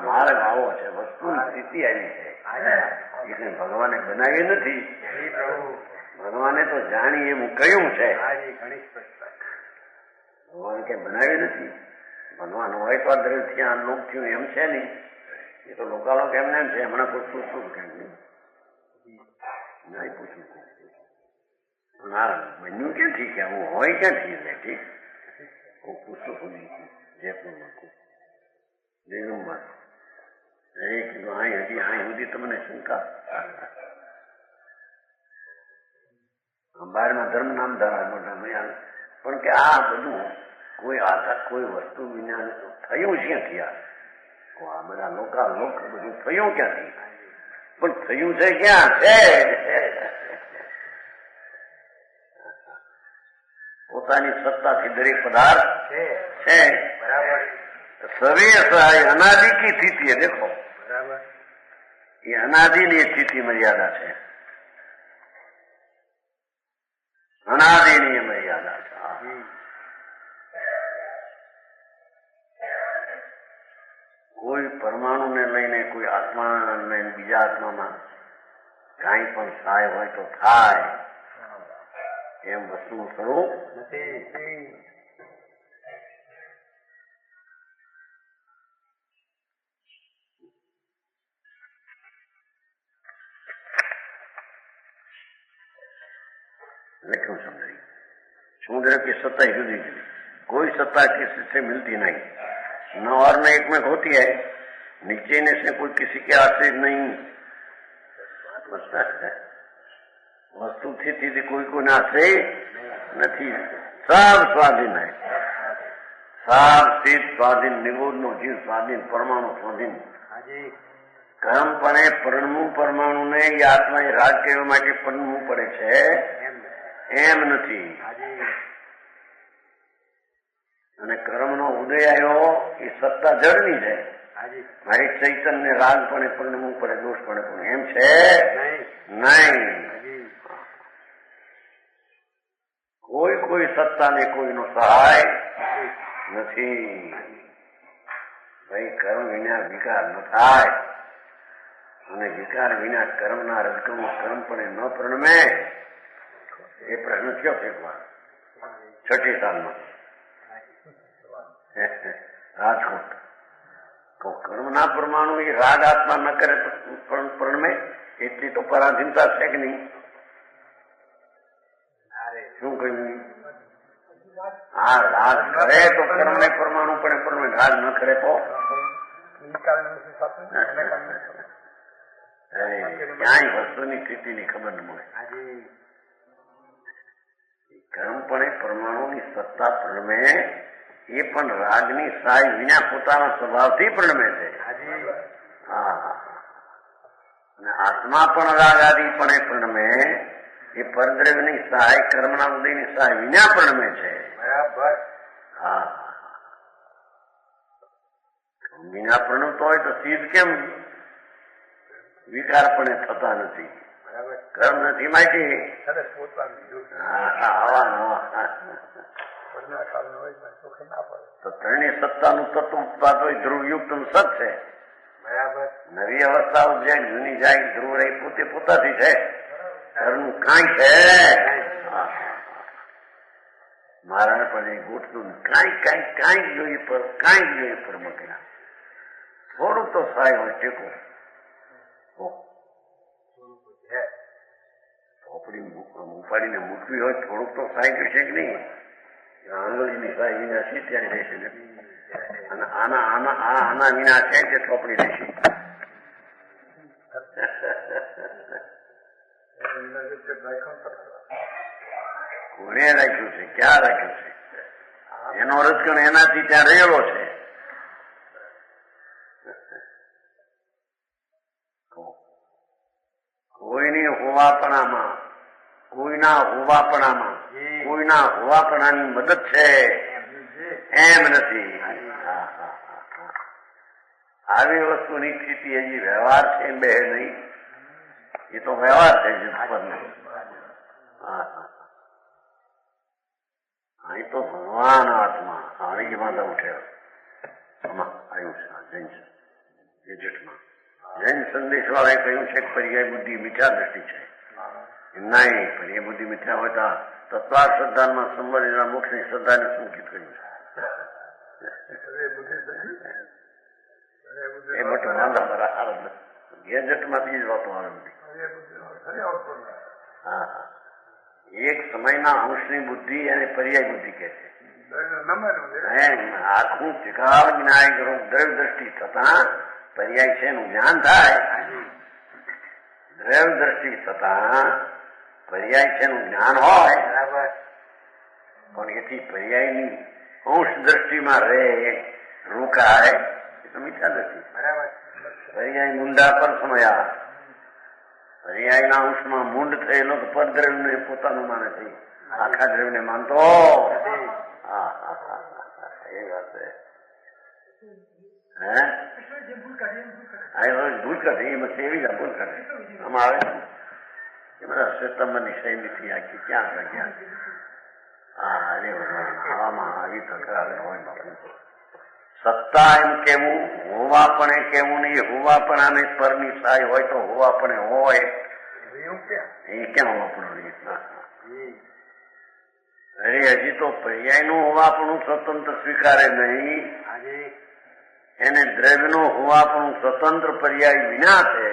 માર્ગ આવો છે. વસ્તુની સ્થિતિ આવી છે. એટલે ભગવાને બનાવી નથી. ભગવાને તો જાણી એવું કહ્યું છે. ભગવાન કઈ બનાવી નથી. ભગવાન હોય તો આ દ્રવ્ય થયા લોક થયું એમ છે નહીં. એ તો લોકાલોક એમને એમ છે. હમણાં કોઈ પૂછતું કેમ નહીં પૂછવું. બન્યું ક્યાંથી કે હું હોય ક્યાંથી બેઠી હું પૂછતું સુધી જયપુરમાં દેવમાં કીધું અહીં સુધી તમને શંકા. બહારમાં ધર્મ નામ ધરાવે મોટા પણ કે આ બધું કોઈ આધાર કોઈ વસ્તુ વિના થયું ક્યાંથી? આ બધા લોક બધું થયું ક્યાંથી? પણ થયું છે ક્યાં છે? પોતાની સત્તાથી દરેક પદાર્થ છે છે. બરાબર સવે સહાય અનાદિ કી સ્થિતિ है. देखो બરાબર ये अनादिनी स्थिति मर्यादा है. अनादिनी मर्यादा છે. કોઈ પરમાણુને લઈને કોઈ આત્માને લઈને બીજા આત્મામાં કાંઈ પણ સહાય હોય તો થાય એમ વસ્તુનું સ્વરૂપ નથી. એટલે क्यों समझाइए. समुद्र की सत्ता ही जुदी जुदी, कोई सत्ता किसी से मिलती नहीं. न और न एक में होती है. नीचे ने से कोई किसी के आश्रित नहीं. वस्तु थी कोई को आश्रय નથી. सब स्वाधीन है. सब सिद्ध स्वाधीन, निगोद નો જીવ સ્વાધીન, પરમાણુ સ્વાધીન. હાજી કર્મપણે પરણવું પરમાણુને એ આત્મા એ રાગ કહેવા માટે પરણવું પડે છે એમ નથી. હાજી અને કર્મનો ઉદય આવ્યો એ સત્તા જળની છે. હાજી મારી ચૈતન્ય રાગપણે પરણવું પડે, દોષપણે પણ એમ છે નહીં. નહીં. હાજી કોઈ સત્તાને કોઈનો સહાય નથી. ભાઈ કર્મ વિના વિકાર ન થાય અને વિકાર વિના કર્મના રજકમ કર્મપણે ન પરણમે એ પ્રશ્ન થયો છે છઠ્ઠી સાલમાં રાજકોટ. તો કર્મના પરમાણુ એ રાગ આત્મા ન કરે તો પરણમે એટલી તો પરાધીનતા છે કે નહીં? શું કહ્યું? હા, રાગ કરે તો કર્મને પરમાણુ પણ પરમે, રાગ ન કરે તો ક્યાંય વસ્તુની સ્થિતિની ખબર ન મળે. કર્મપણે પરમાણુની સત્તા પ્રણમે એ પણ રાગની સહાય વિના પોતાના સ્વભાવથી પ્રણમે છે. હા, અને આત્મા પણ રાગ આદિપણે પ્રણમે એ પરદ્રવ્યની સહાય, કર્મના ઉદયની સહાય વિના પ્રણમે છે. બરાબર. હા, વિના પ્રણવતો હોય તો સિદ્ધ કેમ વિકારપણે થતા નથી? બરાબર. કર્મ નથી માહિતી. સરસ પોતાનું તો ત્રણેય સત્તાનું તત્વ ધ્રુવયુક્ત સત છે. બરાબર. નવી અવસ્થા ઉપજાય, જૂની જાય, ધ્રુવ રહી પોતે પોતાથી છે. ઘરનું કાંઈ છે મારા પણ ગોઠતું કાંઈ જોઈએ પર મકડા થોડુંક તો સહાય હોય ટેકો. ચોપડી ઉપાડીને મૂકવી હોય થોડુંક તો સહાય જોઈશે કે નહીં? આંગળીની સહાય વિના છે ત્યારે રહેશે ને. અને આના વિના છે તે ચોપડી રહેશે. કોને રાખ્યું છે? ક્યાં રાખ્યું છે? એનો રજગણ એનાથી ત્યાં રહેલો છે. કોઈના હોવાપણાની મદદ છે એમ નથી. આવી વસ્તુની સ્થિતિ હજી વ્યવહાર છે બે નહીં. એ તો વ્યવહાર છે અહીં તો ભગવાન આત્મા આણી માતા ઉઠ્યો આવ્યું છે જૈન ગેજેટમાં. જૈન સંદેશ વાળાએ કહ્યું છે કે પર્યાય બુદ્ધિ મિથ્યા દ્રષ્ટિ છે. નહીં, પર્યાય બુદ્ધિ મિથ્યા હોય તો તત્વાર શ્રદ્ધામાં સંબંધિત મોક્ષની શ્રદ્ધાને સંકિત કર્યું છે. એ મોટો વાંધા બરાબર ગેજેટમાંથી જ વાતો આવે બધી. હા, એક સમયના અંશની બુદ્ધિ અને પર્યાય બુદ્ધિ કે છે. આખું ત્રિકાળ જ્ઞાન દ્રવ્ય દ્રષ્ટિ થતા પર્યાય છે એનું જ્ઞાન થાય. દ્રવ્ય દ્રષ્ટિ થતા પર્યાય છે એનું જ્ઞાન હોય પણ એથી પર્યાયની અંશ દ્રષ્ટિમાં રહે રોકાય એ તો મિથ્યા દ્રષ્ટિ. પર્યાય મુંડા પર સમયા પર્યાયના અંશમાં મૂંડ થયેલો તો પરદ્રવ્યને પોતાનું માને છે. આખા દ્રવ્યને માનતો નથી. હા હા હા એ વાત છે. હે ભૂલ કાઢી એમાં એવી જ ભૂલ કાઢી આમાં આવે એ બધા સિસ્ટમની શૈલીથી આખી ક્યાં ગયા. હા અરે ભગવાન આવામાં આવી તકરાર હોય બાપુ. સત્તા એમ કેવું હોવાપણે કેવું નહીં. હોવાપણાને પરની સહાય હોય તો હોવાપણે હોય એવું ક્યાં? એ ક્યાં હોવાપણું નહીં. અરે હજી તો પર્યાયનું હોવાપણું સ્વતંત્ર સ્વીકારે નહીં. હાજી. એને દ્રવ્યનું હોવાપણું સ્વતંત્ર પર્યાય વિના છે.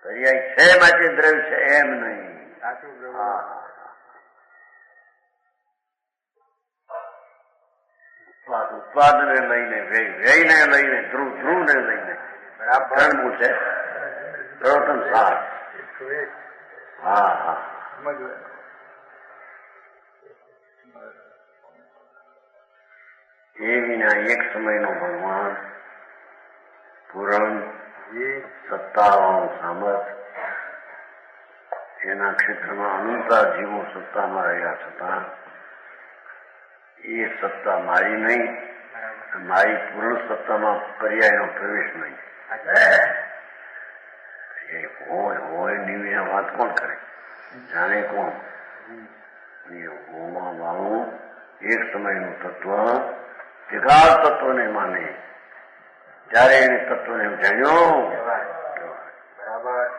પર્યાય છે માટે દ્રવ્ય છે એમ નહીં. સાચું પ્રભુ. હા ઉત્પાદને લઈને વ્યયને લઈને ધ્રુવને લઈને બરાબર. ધર્મું છે પ્રવર્તન સાર. હા હા સમજવું. એ વિના એક સમયનો ભગવાન પૂરણ સત્તાવાળું સામર્થ એના ક્ષેત્રમાં અનંતા જીવો સત્તામાં રહ્યા છતાં એ સત્તા મારી નહીં. મારી પૂર્ણ સત્તામાં પર્યાયનો પ્રવેશ નહીં. એ હોય ની વાત કોણ કરે? જાણે કોણ? એ હોમાં વાળું એક સમયનું તત્વ જગાર તત્વને માને. જયારે એને તત્વને જાણ્યો બરાબર.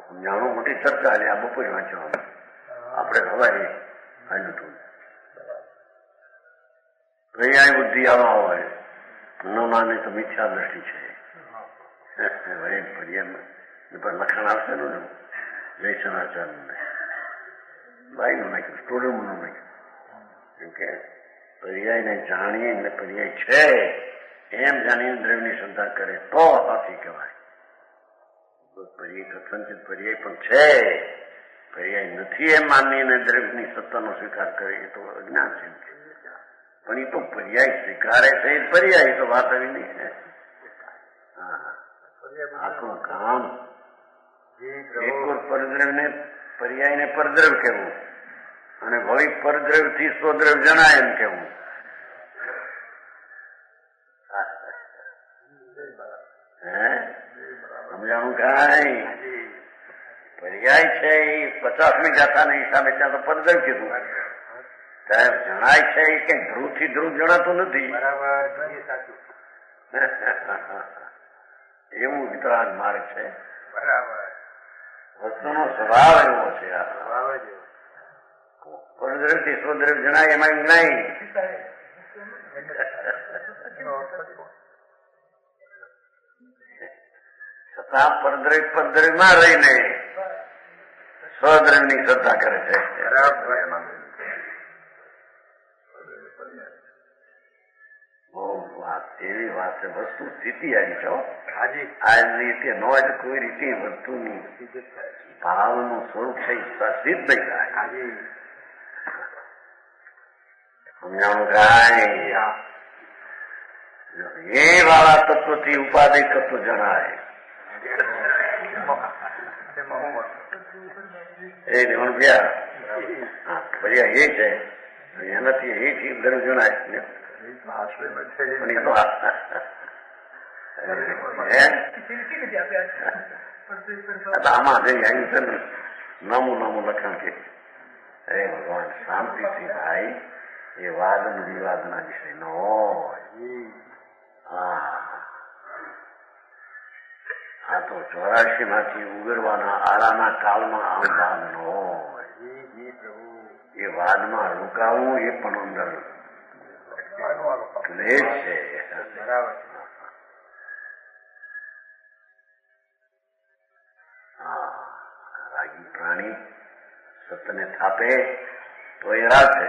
સમજાણું મોટી ચર્ચા છે. આ બપોરે વાંચવાનું આપણે ખબર આવ્યું હતું. પર્યાય બુદ્ધિ આવા હોય ન માને તો મિથ્યા દ્રષ્ટિ છે. પર્યાય લખાણ આવશે ને જયસનાચાર્ય ભાઈનું નાખ્યું સ્ટોરીનું નાખ્યું. કેમ કે પર્યાયને જાણીએ ને પર્યાય છે એમ જાણીને દ્રવ્યની શ્રદ્ધા કરે તો સાચી કહેવાય. પર્યાય કથનચિત પર્યાય પણ છે. પર્યાય નથી એમ માનીને દ્રવ્યની સત્તાનો સ્વીકાર કરે એ તો અજ્ઞાન છે. પણ એ તો પર્યાય સ્વીકારે છે એ પર્યાય તો વાત આવી નહીં. હા આખું કામ એક પરદ્રવ્યને પર્યાયને પરદ્રવ્ય કહેવું અને ભવિક પરદ્રવ્ય થી સ્વદ્રવ્ય જણાય એમ કેવું. હે સમજાણું કઈ? પર્યાય છે એ 50મી ગાથાના હિસાબે ત્યાં તો પરદ્રવ્ય કીધું. સાહેબ જણાય છે એ કઈ ધ્રુવ થી ધ્રુવ જણાતું નથી. બરાબર. સાચું. એવું વિતરાગ માર્ગ છે. બરાબર. વસ્તુનો સ્વભાવ એવો છે. આ સ્વભાવ જ એવો. પરદ્રવ્ય થી સ્વદ્રવ્ય જણાય એમાં નહીં. છતાં પરદ્રવ્ય પરદ્રવ્યમાં રહીને સ્વદ્રવ્યની શ્રદ્ધા કરે છે. બહુ વાત એવી વાત છે. વસ્તુ સ્થિતિ આવી છો. આ રીતે ન હોય તો કોઈ રીતે વસ્તુની ભાવનું સ્વરૂપ છે સિદ્ધ નહીં થાય. સમજાણું કાંઈ? એ વાળા તત્વથી ઉપાધિ તત્વ જણાય. એ નિવણ ગયા પર્યા એ છે એનાથી એથી દર જણાય. આમાં જઈ આવ્યું છે ને નમું લખાણ કે હે ભગવાન શાંતિથી ભાઈ એ વાદ વિવાદના વિષય ન હોય. આ તો 84 માંથી ઉગરવાના આળાના કાળમાં આમ વાદ ન હોય. એ વાદમાં રોકાવું એ પણ અંદર ક્લેશ છે. બરાબર. રાગી પ્રાણી સતને થાપે તો એ રાગ છે.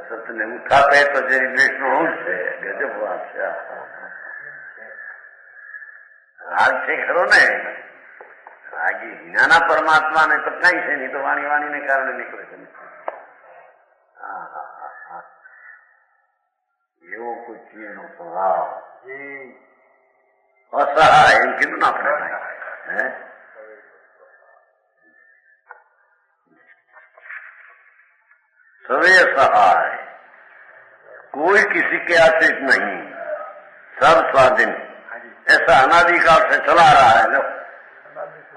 સતને ઉઠાપે તો જે દ્વેષ નો અંશ છે. ગજબ વાત છે. રાગ છે ખરો ને. રાગી જ્ઞાના પરમાત્મા ને તો કઈ છે નહીં તો વાણીને કારણે નીકળે છે. એવો કોઈ ચીજનો સ્વભાવ અસહાય એમ કીધું ને આપણે. હે सवे सहाय, कोई किसी के आश्रित नहीं, सब स्वाधीन। ऐसा अनादिकाल से चला रहा है। लो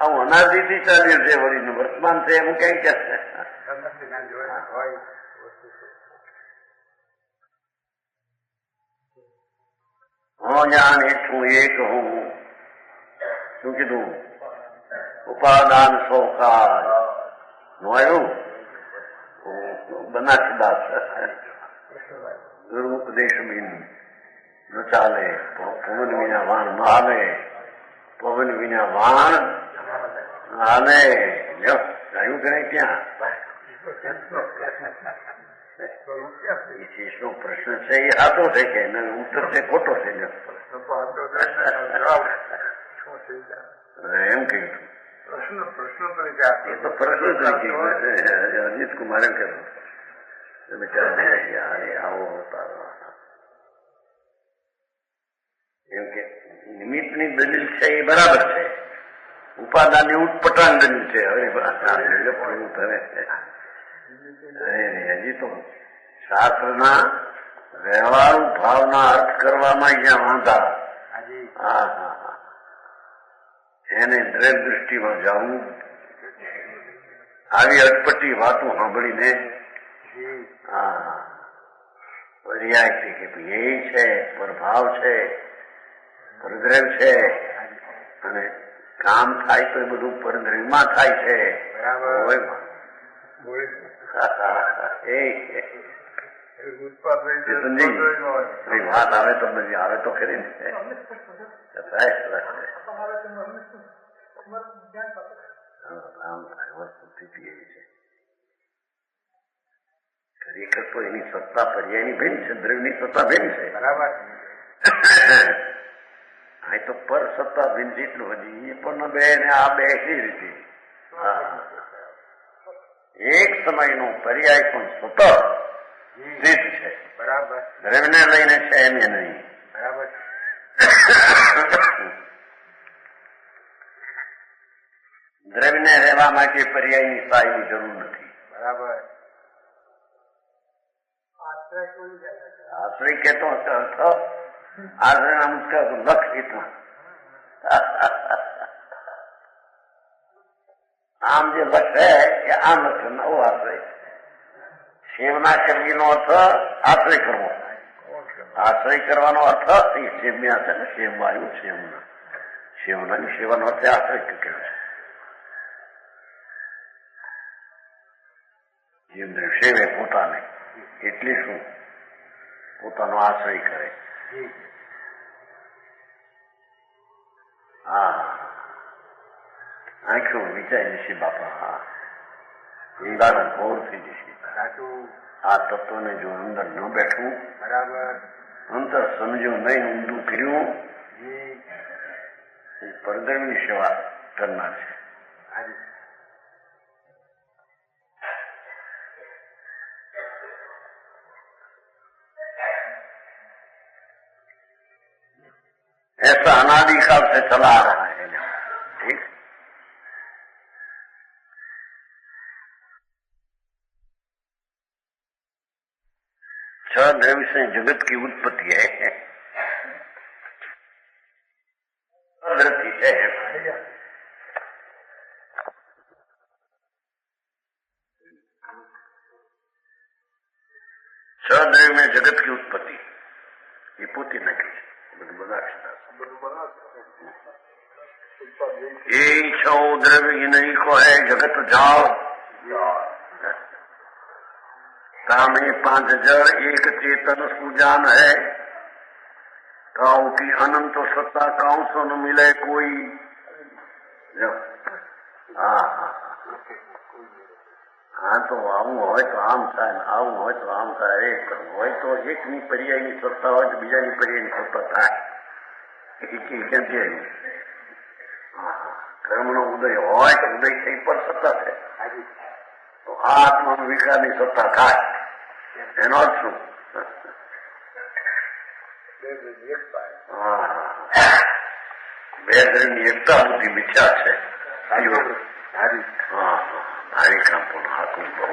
अब अनादि थी चाली से वही वर्तमान से हम कहीं कहते हैं। હું જાણ છું એક હું શું કીધું ઉપાદાન સૌકાળ નું આવ્યું બનાસદાસ ગુરુ ઉપદેશ બિન ન ચાલે પવન વિના વાણ ન હાલે પવન વિના વાણ ન હાલે આવ્યું કે નહીં ક્યાં એ ચીજનો પ્રશ્ન છે એ સાચો છે કે ઉત્તર છે ખોટો છે એમ કહ્યું એ તો પ્રશ્ન તરીકે અજીત કુમારે કહ્યું બિચારા આવો એમ કે નિમિત્તની દલીલ છે એ બરાબર છે, ઉપાદાનની ઉટપટાંગ દલીલ છે. હવે હજી તો શાસ્ત્રના વ્યવહારુ ભાવના અર્થ કરવામાં જ્યાં વાંધા એને દ્રવ્ય દૃષ્ટિમાં જવું, આવી અટપટી વાતો સાંભળીને પર્યાય છે કે એ છે, પ્રભાવ છે, પરદ્રવ્ય છે અને કામ થાય તો એ બધું પરદ્રવ્યમાં થાય છે. વાત આવે તો નથી, આવે તો ખરી ને. ખરેખર તો એની સત્તા પર્યાયની ભિન્ન છે, દ્રવ્યની સત્તા ભિન્ન છે. બરાબર. આ તો પર સત્તા ભિન્ન જેટલું હજી એ પણ બે ને આ બે એવી રીતે એક સમયનો પર્યાય પણ સતત સ્થિત છે. બરાબર. દ્રવ્યને લઈને છે એમ નહીં. બરાબર. દ્રવ્યને રહેવા માટે પર્યાયની સ્થાયીની જરૂર નથી. બરાબર. આશ્રય કેતો અર્થ આશ્રય મુખ્ય લક્ષ ઇતના આમ જે લક્ષ હે કે આમ લક્ષ નવો આશ્રય. સેવના કરવીનો અર્થ આશ્રય કરવો. આશ્રય કરવાનો અર્થ એ સેવ્યા છે ને, સેવમાં આવ્યું સેવના. સેવનાની સેવાનો અર્થ આશ્રય કહ્યું છે. જેમને સેવે પોતાને એટલે શું પોતાનો આશ્રય કરે. હા આંખો વિચારી જશે બાપા, ઊંડાનો ઘોર થઈ જશે. આ તત્વને જો અંદર ન બેઠવું, બરાબર, અંતર સમજ્યું નહીં, ઊંધું કર્યું, પરદ્રવ્યની સેવા કરનાર છે. ऐसा अनादिकाल से चला आ रहा है. ठीक. छह द्रव्य से जगत की उत्पत्ति है. छह द्रव्य में जगत की उत्पत्ति ये पोती नकली ये छो द्रव्य नहीं को है जगत जाओ. काम ये 5 जड़ एक चेतन सुजान है. काऊ की अनंत सत्ता काऊ सो न मिले कोई. हाँ तो આવું હોય તો આમ થાય ને આવું હોય તો આમ થાય. એક હોય તો એકની પર્યાયની સત્તા હોય તો બીજાની પર્યાયની સત્તા થાય. ક્યાંથી આવી? કર્મનો ઉદય હોય તો ઉદય થઈ પર સત્તા છે તો આ આત્માનો વિકારની સત્તા થાય. એનો અર્થ શું? બે દ્રવ્યની એકતા બુદ્ધિ મિથ્યા છે. ભારી કામ પણ હાથું બહુ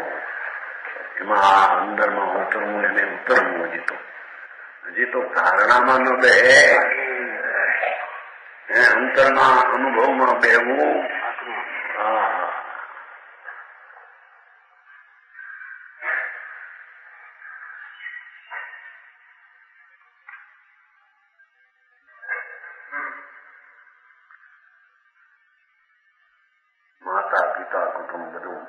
એમાં આ અંદરમાં ઉતરવું એને ઉતરવું હજી તો ધારણામાં ન બે અંતરના અનુભવમાં બેવું. માતા પિતા કુટુંબ બધું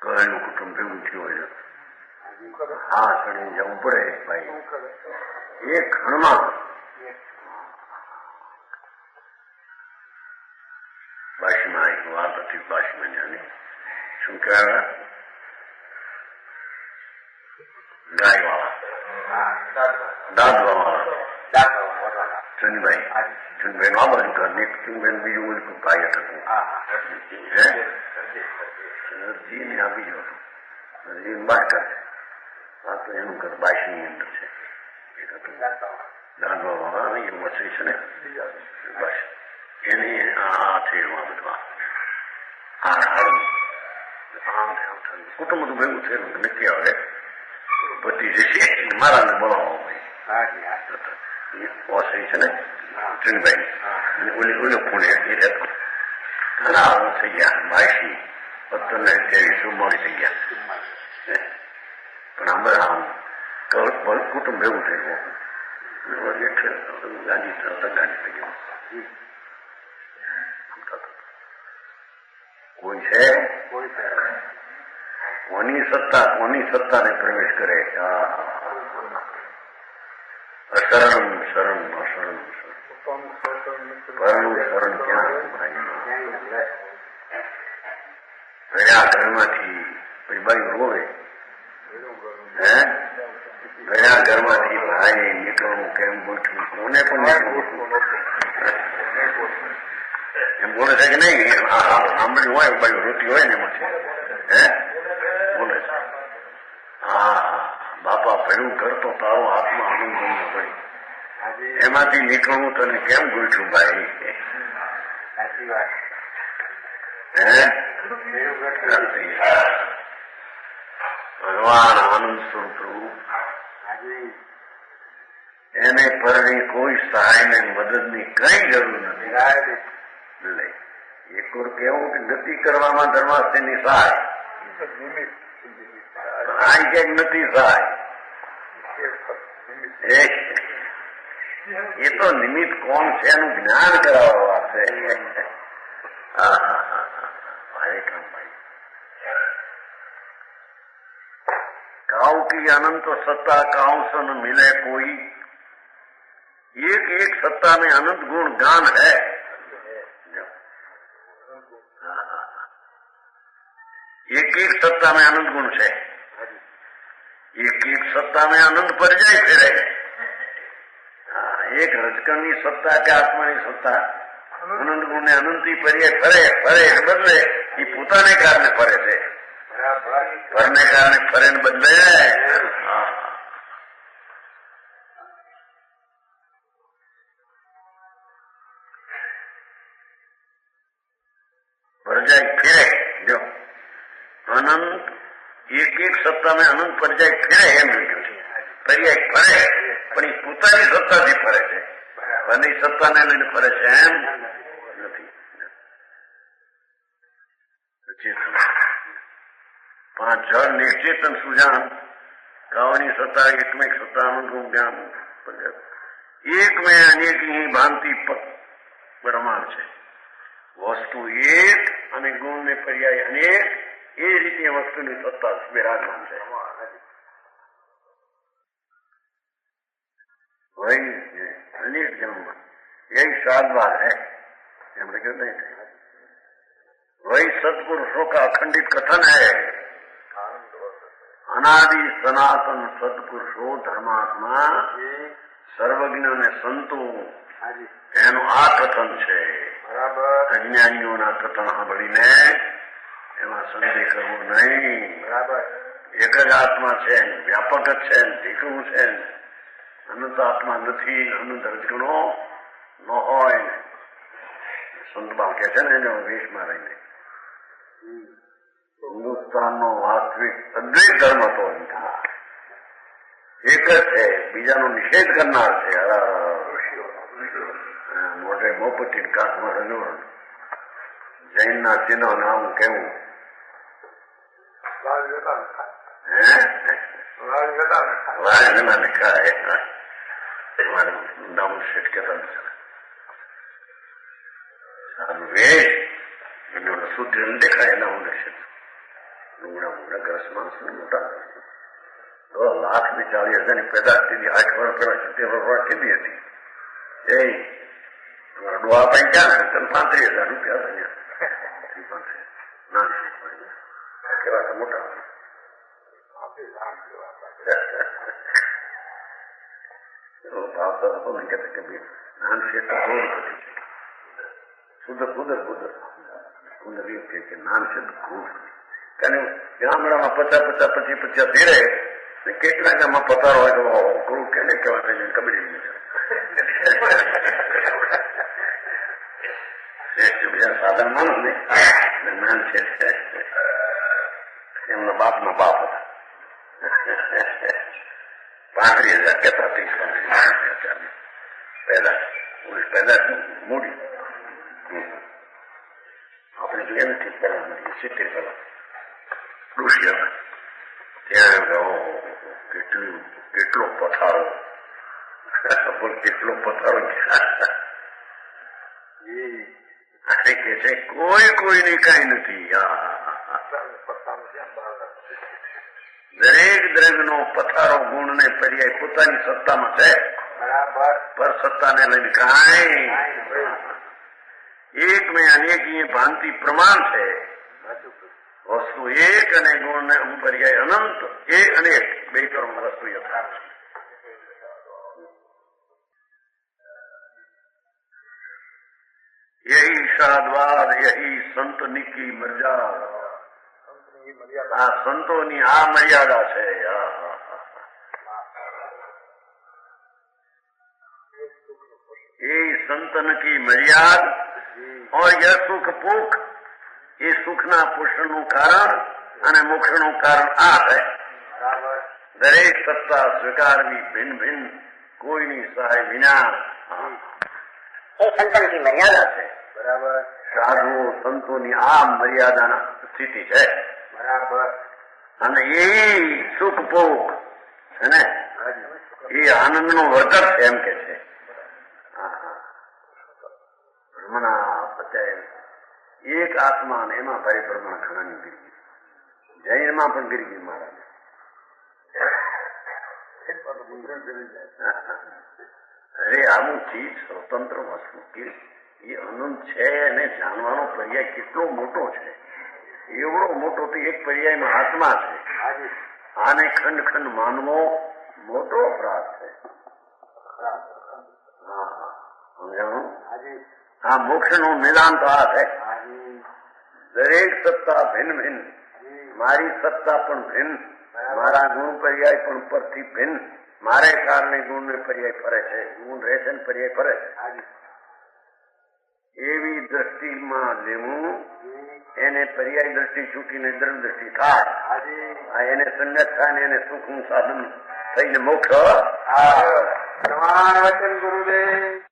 કહેલું કુટુંબ ભેગું થયું હોય હા ચડી જવું પડે ભાઈ. એ ક્ષણમાં ભાષીમાં એક વાત હતી. ભાષીમાં જાણી શું કહેવાય ગાય વાળા દાદવા વાળા ચુનભાઈ નું આ બાજુ ઘર ને ચુનભાઈ બીજું ઓલું કાર્ય થતું જીને આપી ગયો હતો જીન બહાર કરશે આ તો એનું ઘર બાઈશ ની અંદર છે. એક હતું દાદવા વાળા એ વસી છે ને બસ એની આ થયેલું બધું આમ કુટુંબ બધું ભેગું થયેલું નક્કી આવે બધી જશે મારાને બોલાવો ભાઈ ઓસરી છે ને ચુનભાઈ ઓલો પુણે એ રહેતો ઘણા આવું થઈ ગયા 22 થઈ ગયા પણ આમ કુટુંબ ભેગું થયું ગાંધી થઈ ગયું. કોઈ છે કોની સત્તાને પ્રવેશ કરે. અશરણ શરણ અશરણ પરનું શરણ ક્યાં ગયા ઘરમાંથી બાઈ રોવે ગયા ઘરમાંથી ભાઈ નીકળવું કેમ ગોઠવું કોને પણ એમ બોલે છે કે નહીં સાંભળ્યું હોય બાજુ રોટી હોય ને એમાંથી બોલે છે હા બાપા ભયું ઘર તો તારો હાથમાં આનંદ બનવો પડી એમાંથી નીકળવું તને કેમ ગોઠવું ભાઈ. ભગવાન આનંદ સ્વરૂપ એને પરણી કોઈ સહાય ને મદદની કઈ જરૂર નથી. એક વાર કેવું કે ગતિ કરવામાં ધર્માસ્તની સહાય આ ક્યાંક નથી સહાય. એ તો નિમિત્ત કોણ છે એનું જ્ઞાન કરાવવા છે. काउ की अनंत सत्ता काउ सन मिले कोई एक एक सत्ता में अनंत गुण गान है. एक एक सत्ता में अनंत गुण है. एक एक सत्ता में अनंत परिचय फिरे. एक रजकनी सत्ता के आत्मा की सत्ता अनंत गुण ने अनंती परिचय फरे फरे बदले ये પોતાને કારણે ફરે છે. ફરને કારણે ફરે ને બદલે પરજાય ફેરે. જો અનંત એક એક સત્તા में અનંત પરજાય ફેરે એમ લખ્યું છે. પર્યાય ફરે પણ એ પોતાની સત્તાથી ફરે છે. અને સત્તાને લઈને ફરે છે એમ નથી. પાંચ જળ નિશ્ચેતન સુજાન કાવાની સત્તા એકમેક સત્તા અનુભવ જ્ઞાન એક में अनेक ही भांति પરમાણ છે. વસ્તુ એક અને ગુણ ને પર્યાય અનેક એ રીતે વસ્તુની સત્તા વિરાજમાન છે. वही अनेक जन्म यही साधवार है. वही सत्पुरुषों का अखंडित कथन है. अनादि सनातन सत्पुरुषो धर्मात्मा સર્વજ્ઞ અને સંતો એનું આ કથન છે. અજ્ઞાનીઓના કથન સાંભળીને એમાં સંદેહ કરવો નહીં. એક જ આત્મા છે, વ્યાપક જ છે, દીકરું છે. અનંત આત્મા નથી, અનંત રજગણો ન હોય. સંતભાવ કે છે ને એને વેશમાં રહીને હિન્દુસ્તાનનો વાસ્તવિક વાસ્તવિક અદ્વૈત ધર્મ તો એક જ છે, બીજાનો નિષેધ કરનાર છે. મોટે મોપતી કાંઠમાં રજોરણ જૈનના ચિહ્ન નામ કેવું? વાળગેલા ખાય નામ શેઠ કેતા સારું વેશ અને શુદ્ધ દેખાય એના હું નિષેધ. લુગડા મુગડા ગ્રસ માણસ મોટા 2,40,000 પેદાશ થઈ 8 વર્ષ પેલા 70 વર્ષ કીધી હતી. એ ડોહા પણ ક્યાં 35,000 રૂપિયા ના કેવા મોટા ભાવ તો હતો ને કે નાન શેઠ સુંદર કે નાન શેઠ ક્રૂર. કારણ ગામડામાં 50 25 ધીરે કેટલા ગામમાં પતારો હોય તો ક્રૂર કેને કહેવાય કબડી બીજા સાધન માણસ ને નાન શેઠ એમના બાપના બાપ હતા. 35,000 કેતા 30,000 પેદા મૂડી આપણે જોઈએ નથી. પેલા 70 પેલા ઋષિ ત્યાં કેટલો પથારો કેટલો પથારો કે છે કોઈની કઈ નથી. દરેક દ્રવ્યનો પથારો ગુણ ને પર્યાય પોતાની સત્તામાં છે. બરાબર. પર સત્તાને લઈને કાંઈ એક મેં અનેક ભાંતિ પ્રમાણ છે. વસ્તુ એક અને ગુણ ને પર્યાય અનંત. એ અનેક બે કર્મ વસ્તુ યથાર્થ. યહી શાદવાદ યહી સંતની કી મર્યાદા. આ સંતોની આ મર્યાદા છે. ये संतन की मर्याद और यह सुख पुख એ સુખના પોષણનું કારણ અને મોક્ષનું કારણ આ છે. દરેક સત્તા સ્વીકારવી ભિન્ન ભિન્ન કોઈની સહાય વિના એ સંતોની મર્યાદા છે. બરાબર. સાધુઓ સંતોની આ મર્યાદાના સ્થિતિ છે. બરાબર. અને એ સુખ ભોગ છે ને એ આનંદનો વર્ધક છે એમ કે છે. ભ્રમણા અત્યારે એક આત્મા ને એમાં ભાઈ ભ્રમણ ઘણાની ગીરી. જૈનમાં પણ ગીરી મહારાજ. અરે આવું ચીજ સ્વતંત્ર વસ્તુ કે એ અનંત છે અને જાણવાનો પર્યાય કેટલો મોટો છે. એવડો મોટો તો એક પર્યાયમાં આત્મા છે. આને ખંડ ખંડ માનવો મોટો અપરાધ છે. સમજાણું? આ મોક્ષ નું નિદાન તો આ છે. દરેક સત્તા ભિન્ન ભિન્ન. મારી સત્તા પણ ભિન્ન, મારા ગુણ પર્યાય પણ પરથી ભિન્ન. મારે કારણે ગુણ ને પર્યાય ફરે છે, ગુણ રહે છે ને પર્યાય ફરે છે. એવી દ્રષ્ટિમાં લેવું એને પર્યાય દ્રષ્ટિ છૂટીને દ્રઢ દ્રષ્ટિ થાય. એને સંગત થાય ને એને સુખનું સાધન થઈને મોક્ષ. વચન ગુરુદેવ.